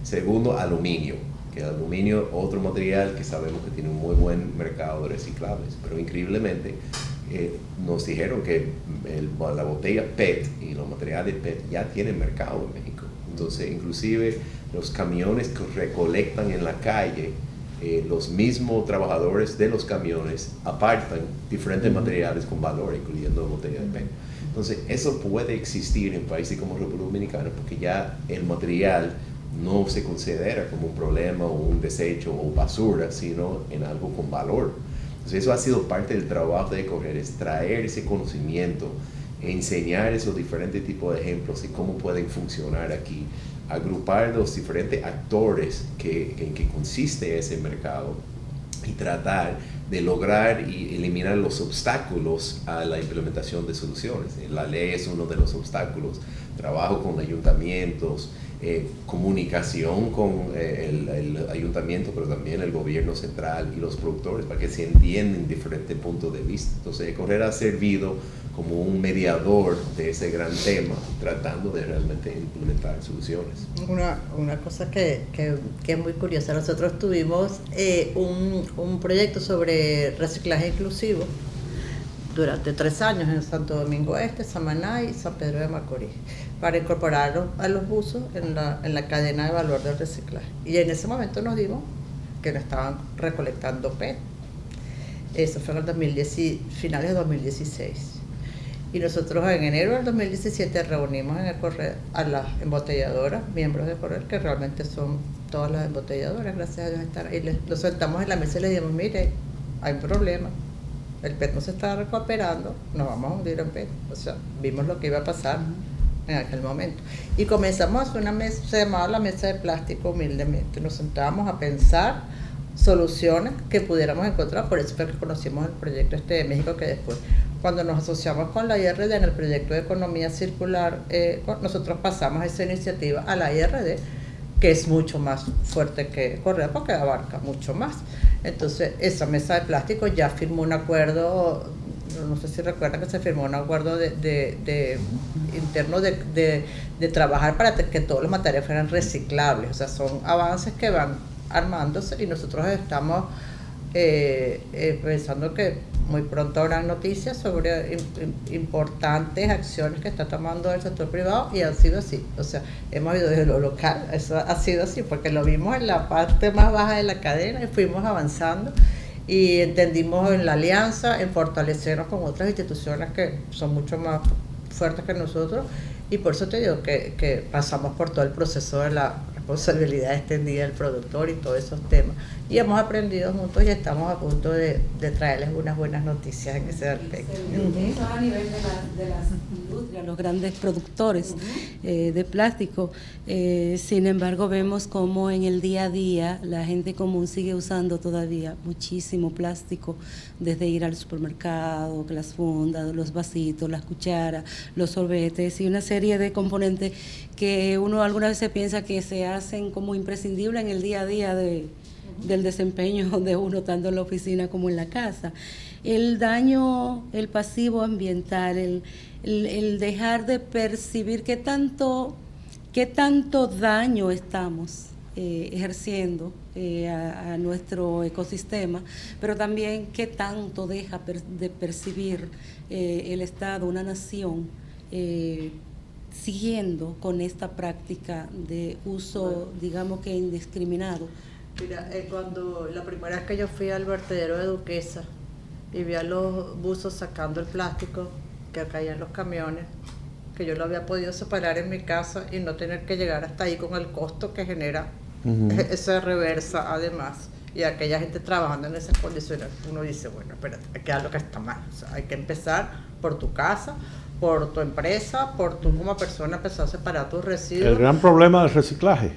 Segundo, aluminio, que el aluminio, otro material que sabemos que tiene un muy buen mercado de reciclables, pero increíblemente nos dijeron que la botella PET y los materiales PET ya tienen mercado en México. Entonces, inclusive los camiones que recolectan en la calle, los mismos trabajadores de los camiones apartan diferentes materiales con valor, incluyendo botellas de PET. Entonces, eso puede existir en países como República Dominicana, porque ya el material no se considera como un problema o un desecho o basura, sino en algo con valor. Entonces, eso ha sido parte del trabajo de EcoRed, es traer ese conocimiento, enseñar esos diferentes tipos de ejemplos de cómo pueden funcionar aquí, agrupar los diferentes actores en que consiste ese mercado y tratar de lograr y eliminar los obstáculos a la implementación de soluciones. La ley es uno de los obstáculos, trabajo con ayuntamientos, comunicación con el ayuntamiento, pero también el gobierno central y los productores para que se entiendan diferentes puntos de vista. Entonces, EcoRed ha servido como un mediador de ese gran tema, tratando de realmente implementar soluciones. Una cosa que es muy curiosa, nosotros tuvimos un proyecto sobre reciclaje inclusivo durante 3 años en Santo Domingo Este, Samaná y San Pedro de Macorís, para incorporarlos a los buzos en la cadena de valor del reciclaje. Y en ese momento nos dimos que no estaban recolectando PET. Eso fue en finales de 2016. Y nosotros en enero del 2017 reunimos en EcoRed a las embotelladoras, miembros de EcoRed, que realmente son todas las embotelladoras, gracias a Dios están ahí. Nos sentamos en la mesa y le dijimos, mire, hay un problema, el PET no se está recuperando, nos vamos a hundir en PET. O sea, vimos lo que iba a pasar en aquel momento. Y comenzamos a hacer una mesa, se llamaba la mesa de plástico humildemente. Nos sentábamos a pensar soluciones que pudiéramos encontrar, por eso fue que conocimos el proyecto de México, que después, cuando nos asociamos con la IRD en el proyecto de economía circular, nosotros pasamos esa iniciativa a la IRD, que es mucho más fuerte que EcoRed porque abarca mucho más. Entonces, esa mesa de plástico ya firmó un acuerdo, no sé si recuerdan que se firmó un acuerdo interno de trabajar para que todos los materiales fueran reciclables. O sea, son avances que van armándose y nosotros estamos pensando que muy pronto habrán noticias sobre importantes acciones que está tomando el sector privado, y han sido así. O sea, hemos ido desde lo local, eso ha sido así, porque lo vimos en la parte más baja de la cadena y fuimos avanzando y entendimos en la alianza, en fortalecernos con otras instituciones que son mucho más fuertes que nosotros, y por eso te digo que pasamos por todo el proceso de la responsabilidad extendida del productor y todos esos temas, y hemos aprendido juntos y estamos a punto de traerles unas buenas noticias en ese aspecto. Eso a nivel de las industrias, los grandes productores de plástico. Sin embargo, vemos como en el día a día la gente común sigue usando todavía muchísimo plástico, desde ir al supermercado, las fundas, los vasitos, las cucharas, los sorbetes y una serie de componentes que uno algunas veces piensa que se hacen como imprescindibles en el día a día del desempeño de uno, tanto en la oficina como en la casa. El daño, el pasivo ambiental, el dejar de percibir qué tanto daño estamos ejerciendo a nuestro ecosistema, pero también qué tanto deja de percibir el Estado, una nación, siguiendo con esta práctica de uso, digamos que indiscriminado. Mira, cuando la primera vez que yo fui al vertedero de Duquesa y vi a los buzos sacando el plástico que caía en los camiones, que yo lo había podido separar en mi casa y no tener que llegar hasta ahí con el costo que genera esa reversa además, y aquella gente trabajando en esas condiciones, uno dice, bueno, espérate, aquí hay algo que está mal. O sea, hay que empezar por tu casa, por tu empresa, por tú como persona empezar a separar tus residuos. El gran problema del reciclaje.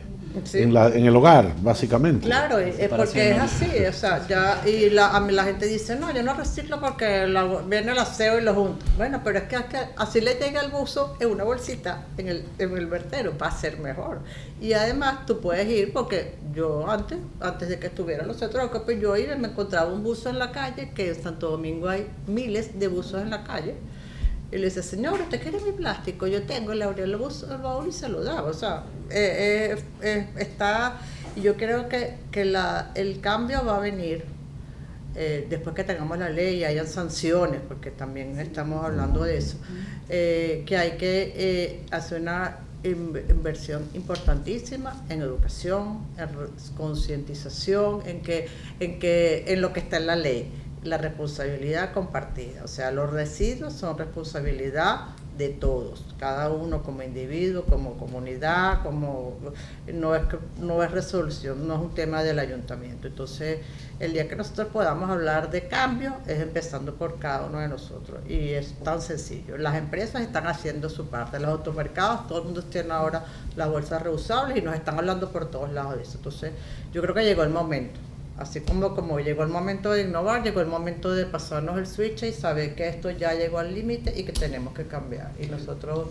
Sí. en el hogar, básicamente. Claro, porque es así, o sea, ya, y a mí la gente dice, no, yo no reciclo porque viene el aseo y lo junto. Bueno, pero es que así le llega el buzo en una bolsita en el vertero, va a ser mejor. Y además tú puedes ir, porque yo antes de que estuvieran los centros de acopio, yo iba y me encontraba un buzo en la calle, que en Santo Domingo hay miles de buzos en la calle. Y le dice, señor, ¿usted quiere mi plástico? Yo tengo, le abrí el baúl y se lo daba. O sea, está, y yo creo que el cambio va a venir después que tengamos la ley y hayan sanciones, porque también estamos hablando de eso, que hay que hacer una inversión importantísima en educación, en concientización, en lo que está en la ley. La responsabilidad compartida, o sea, los residuos son responsabilidad de todos, cada uno como individuo, como comunidad, no es resolución, no es un tema del ayuntamiento. Entonces, el día que nosotros podamos hablar de cambio es empezando por cada uno de nosotros, y es tan sencillo. Las empresas están haciendo su parte, los automercados, todo el mundo tiene ahora las bolsas reusables y nos están hablando por todos lados de eso. Entonces, yo creo que llegó el momento. Así como llegó el momento de innovar, llegó el momento de pasarnos el switch y saber que esto ya llegó al límite y que tenemos que cambiar. Y nosotros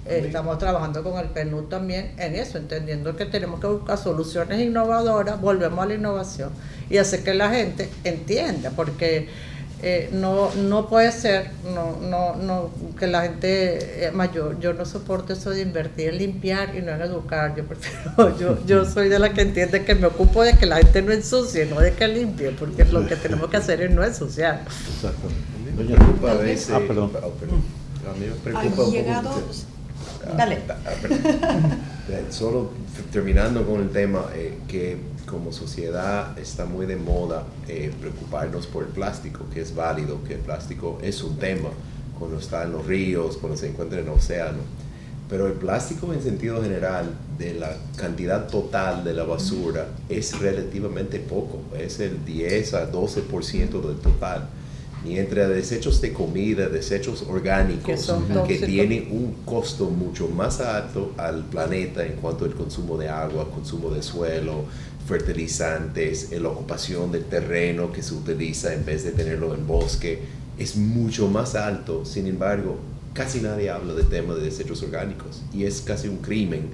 estamos trabajando con el PNUD también en eso, entendiendo que tenemos que buscar soluciones innovadoras, volvemos a la innovación y hacer que la gente entienda, porque no puede ser que la gente mayor, yo no soporto eso de invertir en limpiar y no en educar. Yo prefiero, yo soy de la que entiende que me ocupo de que la gente no ensucie, no de que limpie, porque lo que tenemos que hacer es no ensuciar. Exacto. Doña Lupa, a veces, perdón. A mí me preocupa un poco. Dale. Solo terminando con el tema, que como sociedad está muy de moda preocuparnos por el plástico, que es válido, que el plástico es un tema cuando está en los ríos, cuando se encuentra en el océano, pero el plástico en sentido general, de la cantidad total de la basura, es relativamente poco, es el 10 a 12% del total. Mientras desechos de comida, desechos orgánicos, que tienen un costo mucho más alto al planeta en cuanto al consumo de agua, consumo de suelo, fertilizantes, la ocupación del terreno que se utiliza en vez de tenerlo en bosque, es mucho más alto. Sin embargo, casi nadie habla del tema de desechos orgánicos y es casi un crimen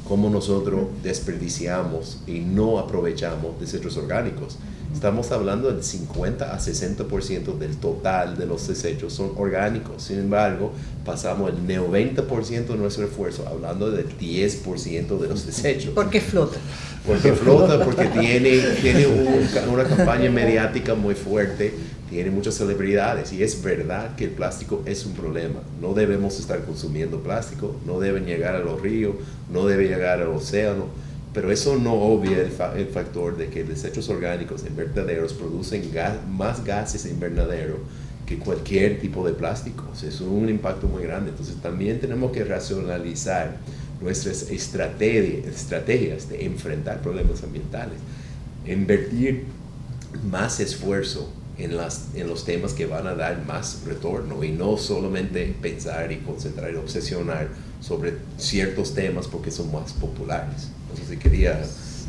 cómo nosotros desperdiciamos y no aprovechamos desechos orgánicos. Estamos hablando del 50 a 60% del total de los desechos son orgánicos. Sin embargo, pasamos el 90% de nuestro esfuerzo hablando del 10% de los desechos. Porque flota. Porque flota, porque tiene una campaña mediática muy fuerte, tiene muchas celebridades, y es verdad que el plástico es un problema. No debemos estar consumiendo plástico, no deben llegar a los ríos, no debe llegar al océano, pero eso no obvia el factor de que desechos orgánicos invernaderos producen más gases invernadero que cualquier tipo de plástico. O sea, es un impacto muy grande. Entonces también tenemos que racionalizar nuestras estrategias de enfrentar problemas ambientales, invertir más esfuerzo en los temas que van a dar más retorno y no solamente pensar y concentrar y obsesionar sobre ciertos temas porque son más populares. No sé si quería...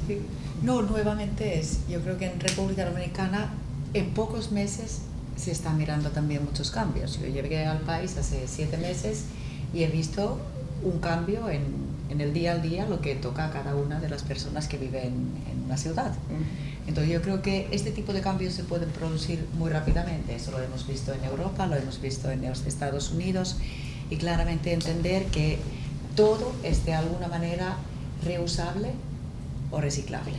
Sí. No, nuevamente yo creo que en República Dominicana en pocos meses se están mirando también muchos cambios. Yo llegué al país hace 7 meses y he visto un cambio en el día al día, lo que toca a cada una de las personas que viven en una ciudad. Entonces yo creo que este tipo de cambios se pueden producir muy rápidamente. Eso lo hemos visto en Europa, lo hemos visto en los Estados Unidos, y claramente entender que todo es de alguna manera reusable o reciclable.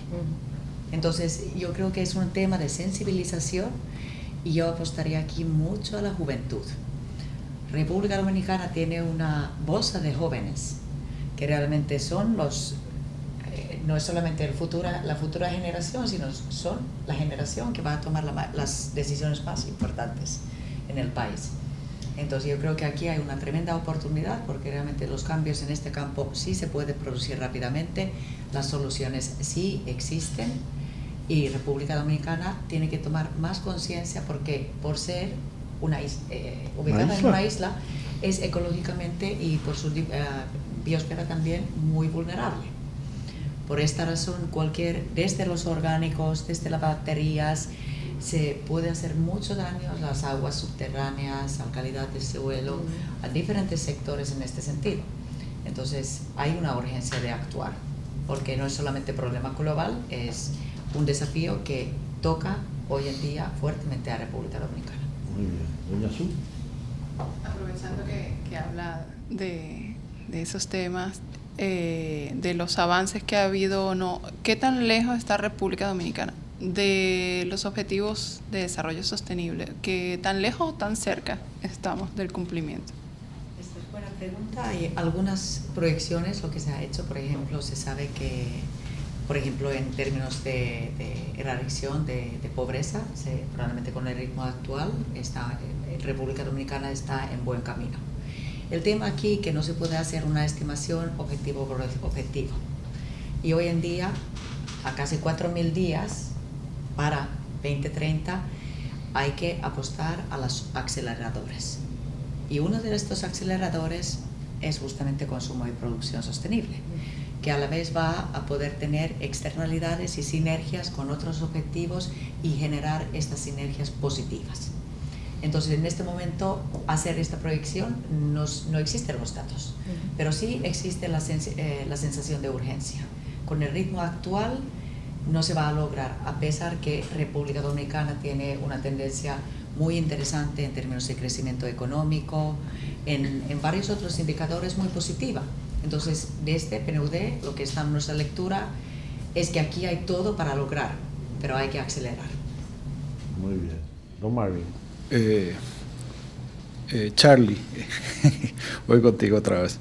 Entonces yo creo que es un tema de sensibilización y yo apostaría aquí mucho a la juventud. República Dominicana tiene una bolsa de jóvenes que realmente son no es solamente la futura generación, sino son la generación que va a tomar las decisiones más importantes en el país. Entonces yo creo que aquí hay una tremenda oportunidad, porque realmente los cambios en este campo sí se pueden producir rápidamente, las soluciones sí existen, y República Dominicana tiene que tomar más conciencia, porque por ser ubicada en una isla, es ecológicamente y por su biosfera también muy vulnerable. Por esta razón, desde los orgánicos, desde las bacterias, se puede hacer mucho daño a las aguas subterráneas, a la calidad del suelo, a diferentes sectores en este sentido. Entonces, hay una urgencia de actuar, porque no es solamente problema global, es un desafío que toca hoy en día fuertemente a República Dominicana. Muy bien. Doña Su. Aprovechando que habla de esos temas, de los avances que ha habido o no, ¿qué tan lejos está República Dominicana de los objetivos de desarrollo sostenible? ¿Qué tan lejos o tan cerca estamos del cumplimiento? Esta es buena pregunta. Hay algunas proyecciones, lo que se ha hecho, por ejemplo, se sabe que, por ejemplo, en términos de erradicación de pobreza, probablemente con el ritmo actual, República Dominicana está en buen camino. El tema aquí es que no se puede hacer una estimación objetivo por objetivo. Y hoy en día, a casi 4.000 días para 2030, hay que apostar a los aceleradores. Y uno de estos aceleradores es justamente consumo y producción sostenible, que a la vez va a poder tener externalidades y sinergias con otros objetivos y generar estas sinergias positivas. Entonces, en este momento, hacer esta proyección no existen los datos, pero sí existe la sensación de urgencia. Con el ritmo actual no se va a lograr, a pesar que República Dominicana tiene una tendencia muy interesante en términos de crecimiento económico, en varios otros indicadores muy positiva. Entonces, desde PNUD, lo que está en nuestra lectura es que aquí hay todo para lograr, pero hay que acelerar. Muy bien. Don Marvin. Charlie, voy contigo otra vez.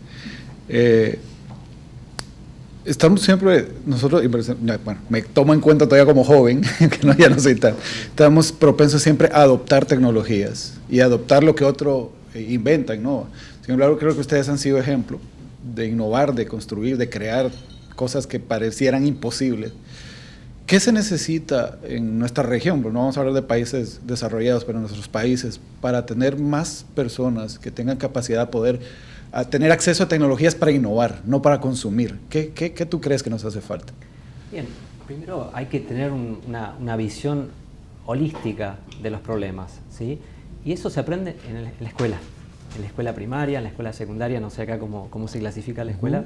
Estamos siempre, nosotros, bueno, me tomo en cuenta todavía como joven, que no, ya no soy tan, estamos propensos siempre a adoptar tecnologías y a adoptar lo que otro inventa, innova. Sin embargo, creo que ustedes han sido ejemplo de innovar, de construir, de crear cosas que parecieran imposibles. ¿Qué se necesita en nuestra región? Pues no vamos a hablar de países desarrollados, pero en nuestros países, para tener más personas que tengan capacidad de poder tener acceso a tecnologías para innovar, no para consumir. ¿Qué tú crees que nos hace falta? Bien, primero hay que tener una visión holística de los problemas, ¿sí? Y eso se aprende en la escuela primaria, en la escuela secundaria, no sé acá cómo se clasifica la escuela,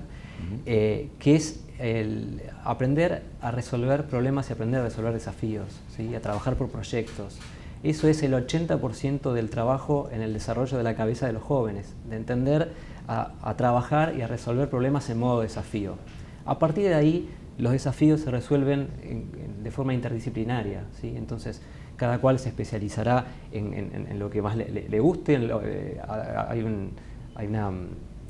que es el aprender a resolver problemas y aprender a resolver desafíos, ¿sí? A trabajar por proyectos. Eso es el 80% del trabajo en el desarrollo de la cabeza de los jóvenes, de entender a trabajar y a resolver problemas en modo desafío. A partir de ahí, los desafíos se resuelven de forma interdisciplinaria, ¿sí? Entonces, cada cual se especializará en lo que más le guste. Hay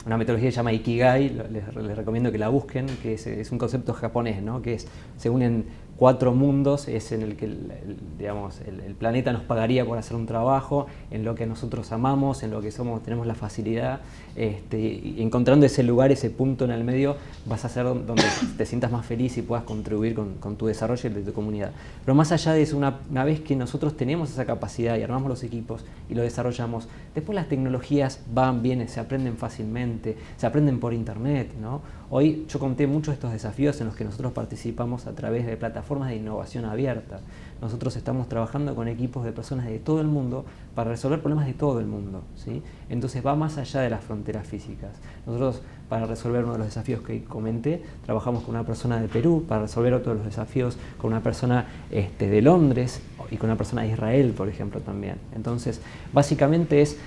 una metodología que se llama Ikigai, les recomiendo que la busquen, que es un concepto japonés, ¿no? Que se unen 4 mundos, es en el que el planeta nos pagaría por hacer un trabajo, en lo que nosotros amamos, en lo que tenemos la facilidad, y encontrando ese lugar, ese punto en el medio, vas a ser donde te sientas más feliz y puedas contribuir con tu desarrollo y el de tu comunidad. Pero más allá de eso, una vez que nosotros tenemos esa capacidad y armamos los equipos y lo desarrollamos, después las tecnologías vienen, se aprenden fácilmente, se aprenden por internet, ¿no? Hoy yo conté muchos de estos desafíos en los que nosotros participamos a través de plataformas de innovación abierta. Nosotros estamos trabajando con equipos de personas de todo el mundo para resolver problemas de todo el mundo, ¿sí? Entonces va más allá de las fronteras físicas. Nosotros, para resolver uno de los desafíos que comenté, trabajamos con una persona de Perú, para resolver otro de los desafíos con una persona de Londres y con una persona de Israel, por ejemplo, también. Entonces, básicamente es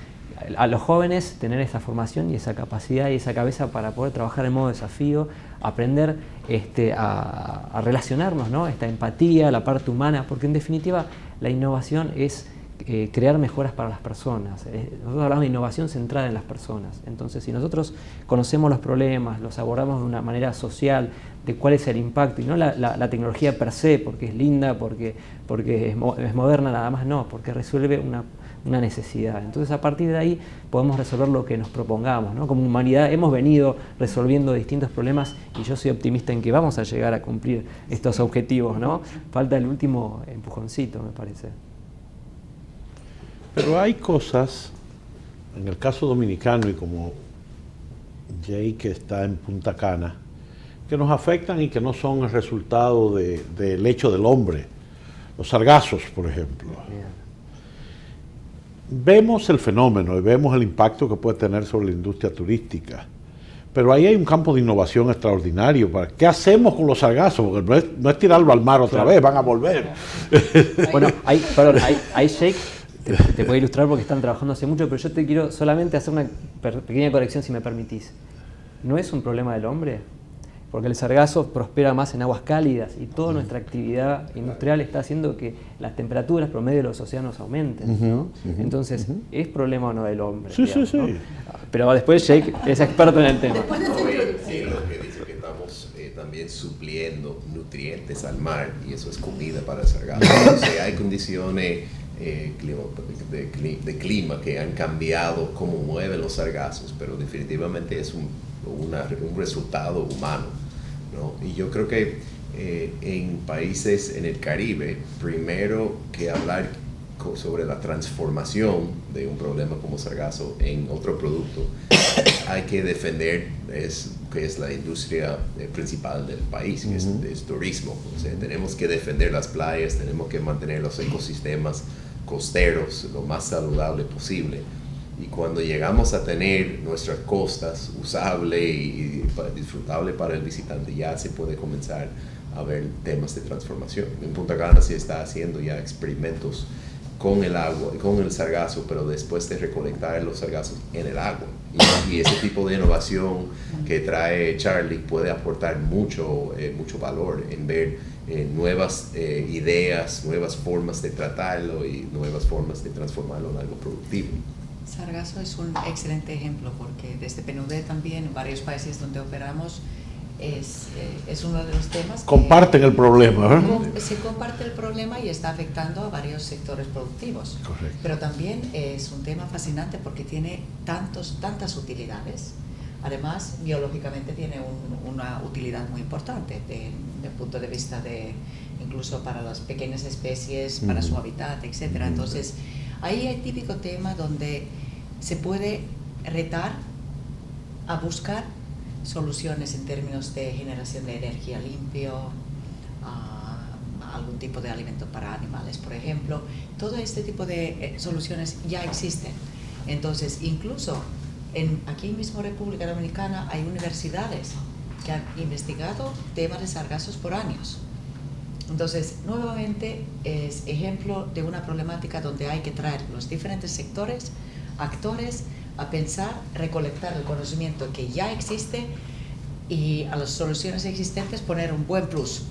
a los jóvenes tener esa formación y esa capacidad y esa cabeza para poder trabajar en modo desafío, aprender a relacionarnos, ¿no? Esta empatía, la parte humana, porque en definitiva la innovación es crear mejoras para las personas. Nosotros hablamos de innovación centrada en las personas. Entonces, si nosotros conocemos los problemas, los abordamos de una manera social, de cuál es el impacto, y no la tecnología per se, porque es linda, porque es moderna, nada más, no, porque resuelve una necesidad. Entonces, a partir de ahí podemos resolver lo que nos propongamos, ¿no? Como humanidad hemos venido resolviendo distintos problemas y yo soy optimista en que vamos a llegar a cumplir estos objetivos, ¿no? Falta el último empujoncito, me parece. Pero hay cosas, en el caso dominicano y como Jay que está en Punta Cana, que nos afectan y que no son el resultado del hecho del hombre. Los sargazos, por ejemplo. Vemos el fenómeno y vemos el impacto que puede tener sobre la industria turística, pero ahí hay un campo de innovación extraordinario. ¿Qué hacemos con los sargazos? Porque no es tirarlo al mar otra vez, van a volver. Bueno, ahí Sheikh te puede ilustrar porque están trabajando hace mucho, pero yo te quiero solamente hacer una pequeña corrección, si me permitís. ¿No es un problema del hombre? Porque el sargazo prospera más en aguas cálidas y toda nuestra actividad industrial está haciendo que las temperaturas promedio de los océanos aumenten, ¿no? Entonces, ¿es problema o no del hombre? Sí, digamos, sí, ¿no? sí. Pero después Sheikh es experto en el tema. Sí, lo que dice que estamos también supliendo nutrientes al mar, y eso es comida para el sargazo. Entonces, hay condiciones de clima que han cambiado cómo mueven los sargazos, pero definitivamente es un resultado humano, ¿no? Y yo creo que en países en el Caribe, primero que hablar sobre la transformación de un problema como sargazo en otro producto, hay que defender que es la industria principal del país, que es turismo. O sea, tenemos que defender las playas, tenemos que mantener los ecosistemas costeros lo más saludable posible. Y cuando llegamos a tener nuestras costas usables y disfrutables para el visitante, ya se puede comenzar a ver temas de transformación. En Punta Cana se está haciendo ya experimentos con el agua, con el sargazo, pero después de recolectar los sargazos en el agua. Y ese tipo de innovación que trae Charlie puede aportar mucho valor en ver nuevas ideas, nuevas formas de tratarlo y nuevas formas de transformarlo en algo productivo. Sargazo es un excelente ejemplo porque desde PNUD también, en varios países donde operamos, es uno de los temas que comparten el problema, ¿eh? Se comparte el problema y está afectando a varios sectores productivos. Correcto. Pero también es un tema fascinante porque tiene tantas utilidades. Además, biológicamente tiene una utilidad muy importante desde el punto de vista de incluso para las pequeñas especies, para su hábitat, etc. Entonces, ahí hay típico tema donde se puede retar a buscar soluciones en términos de generación de energía limpio, algún tipo de alimento para animales, por ejemplo. Todo este tipo de soluciones ya existen. Entonces, incluso aquí mismo en República Dominicana hay universidades que han investigado temas de sargazos por años. Entonces, nuevamente es ejemplo de una problemática donde hay que traer los diferentes sectores, actores, a pensar, recolectar el conocimiento que ya existe y a las soluciones existentes poner un buen plus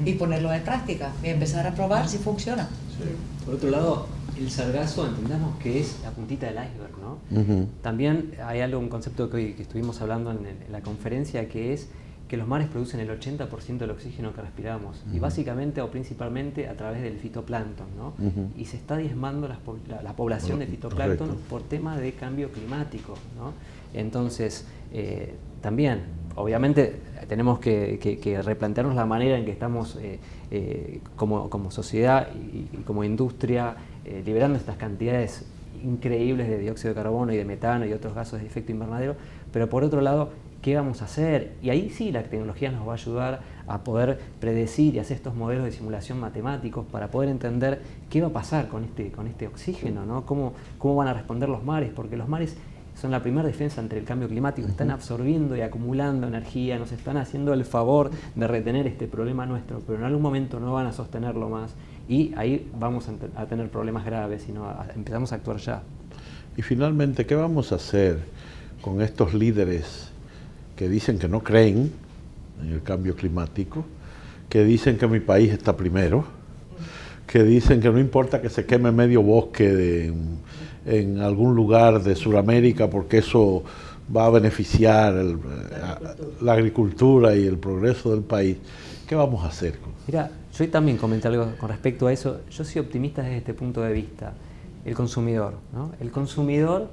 y ponerlo en práctica y empezar a probar si funciona. Sí. Por otro lado, el sargazo entendamos que es la puntita del iceberg, ¿no? También hay un concepto que estuvimos hablando en la conferencia, que es que los mares producen el 80% del oxígeno que respiramos, y básicamente o principalmente a través del fitoplancton, ¿no? Y se está diezmando la población de fitoplancton por tema de cambio climático, ¿no? Entonces, también, obviamente, tenemos que replantearnos la manera en que estamos como sociedad y como industria liberando estas cantidades increíbles de dióxido de carbono y de metano y otros gases de efecto invernadero, pero por otro lado, ¿qué vamos a hacer? Y ahí sí la tecnología nos va a ayudar a poder predecir y hacer estos modelos de simulación matemáticos para poder entender qué va a pasar con este oxígeno, ¿no? ¿Cómo van a responder los mares? Porque los mares son la primera defensa ante el cambio climático, están absorbiendo y acumulando energía, nos están haciendo el favor de retener este problema nuestro, pero en algún momento no van a sostenerlo más y ahí vamos a tener problemas graves y empezamos a actuar ya. Y finalmente, ¿qué vamos a hacer con estos líderes que dicen que no creen en el cambio climático, que dicen que mi país está primero, que dicen que no importa que se queme medio bosque en algún lugar de Sudamérica porque eso va a beneficiar la agricultura y el progreso del país? ¿Qué vamos a hacer? Mira, yo también comenté algo con respecto a eso. Yo soy optimista desde este punto de vista. El consumidor, ¿no? El consumidor,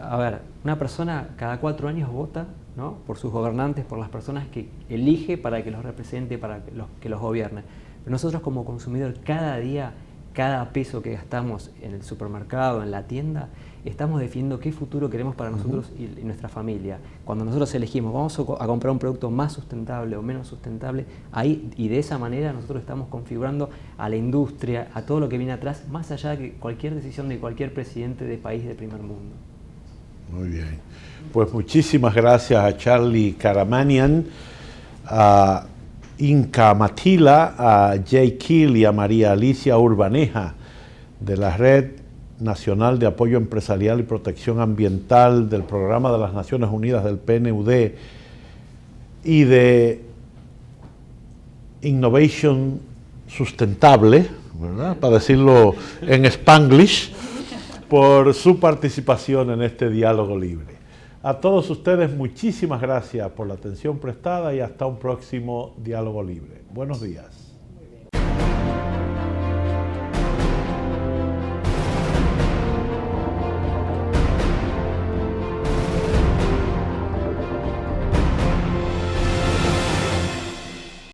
a ver, una persona cada 4 años vota, ¿no? Por sus gobernantes, por las personas que elige para que los represente, para que los gobierne. Pero nosotros como consumidor, cada día, cada peso que gastamos en el supermercado, en la tienda, estamos definiendo qué futuro queremos para nosotros y nuestra familia. Cuando nosotros elegimos, vamos a comprar un producto más sustentable o menos sustentable, ahí y de esa manera nosotros estamos configurando a la industria, a todo lo que viene atrás, más allá de que cualquier decisión de cualquier presidente de país de primer mundo. Muy bien. Pues muchísimas gracias a Charlie Karamanian, a Inca Matila, a Jay Kill y a María Alicia Urbaneja de la Red Nacional de Apoyo Empresarial y Protección Ambiental del Programa de las Naciones Unidas del PNUD y de Innovation Sustentable, ¿verdad?, para decirlo en Spanglish, por su participación en este diálogo libre. A todos ustedes, muchísimas gracias por la atención prestada y hasta un próximo diálogo libre. Buenos días.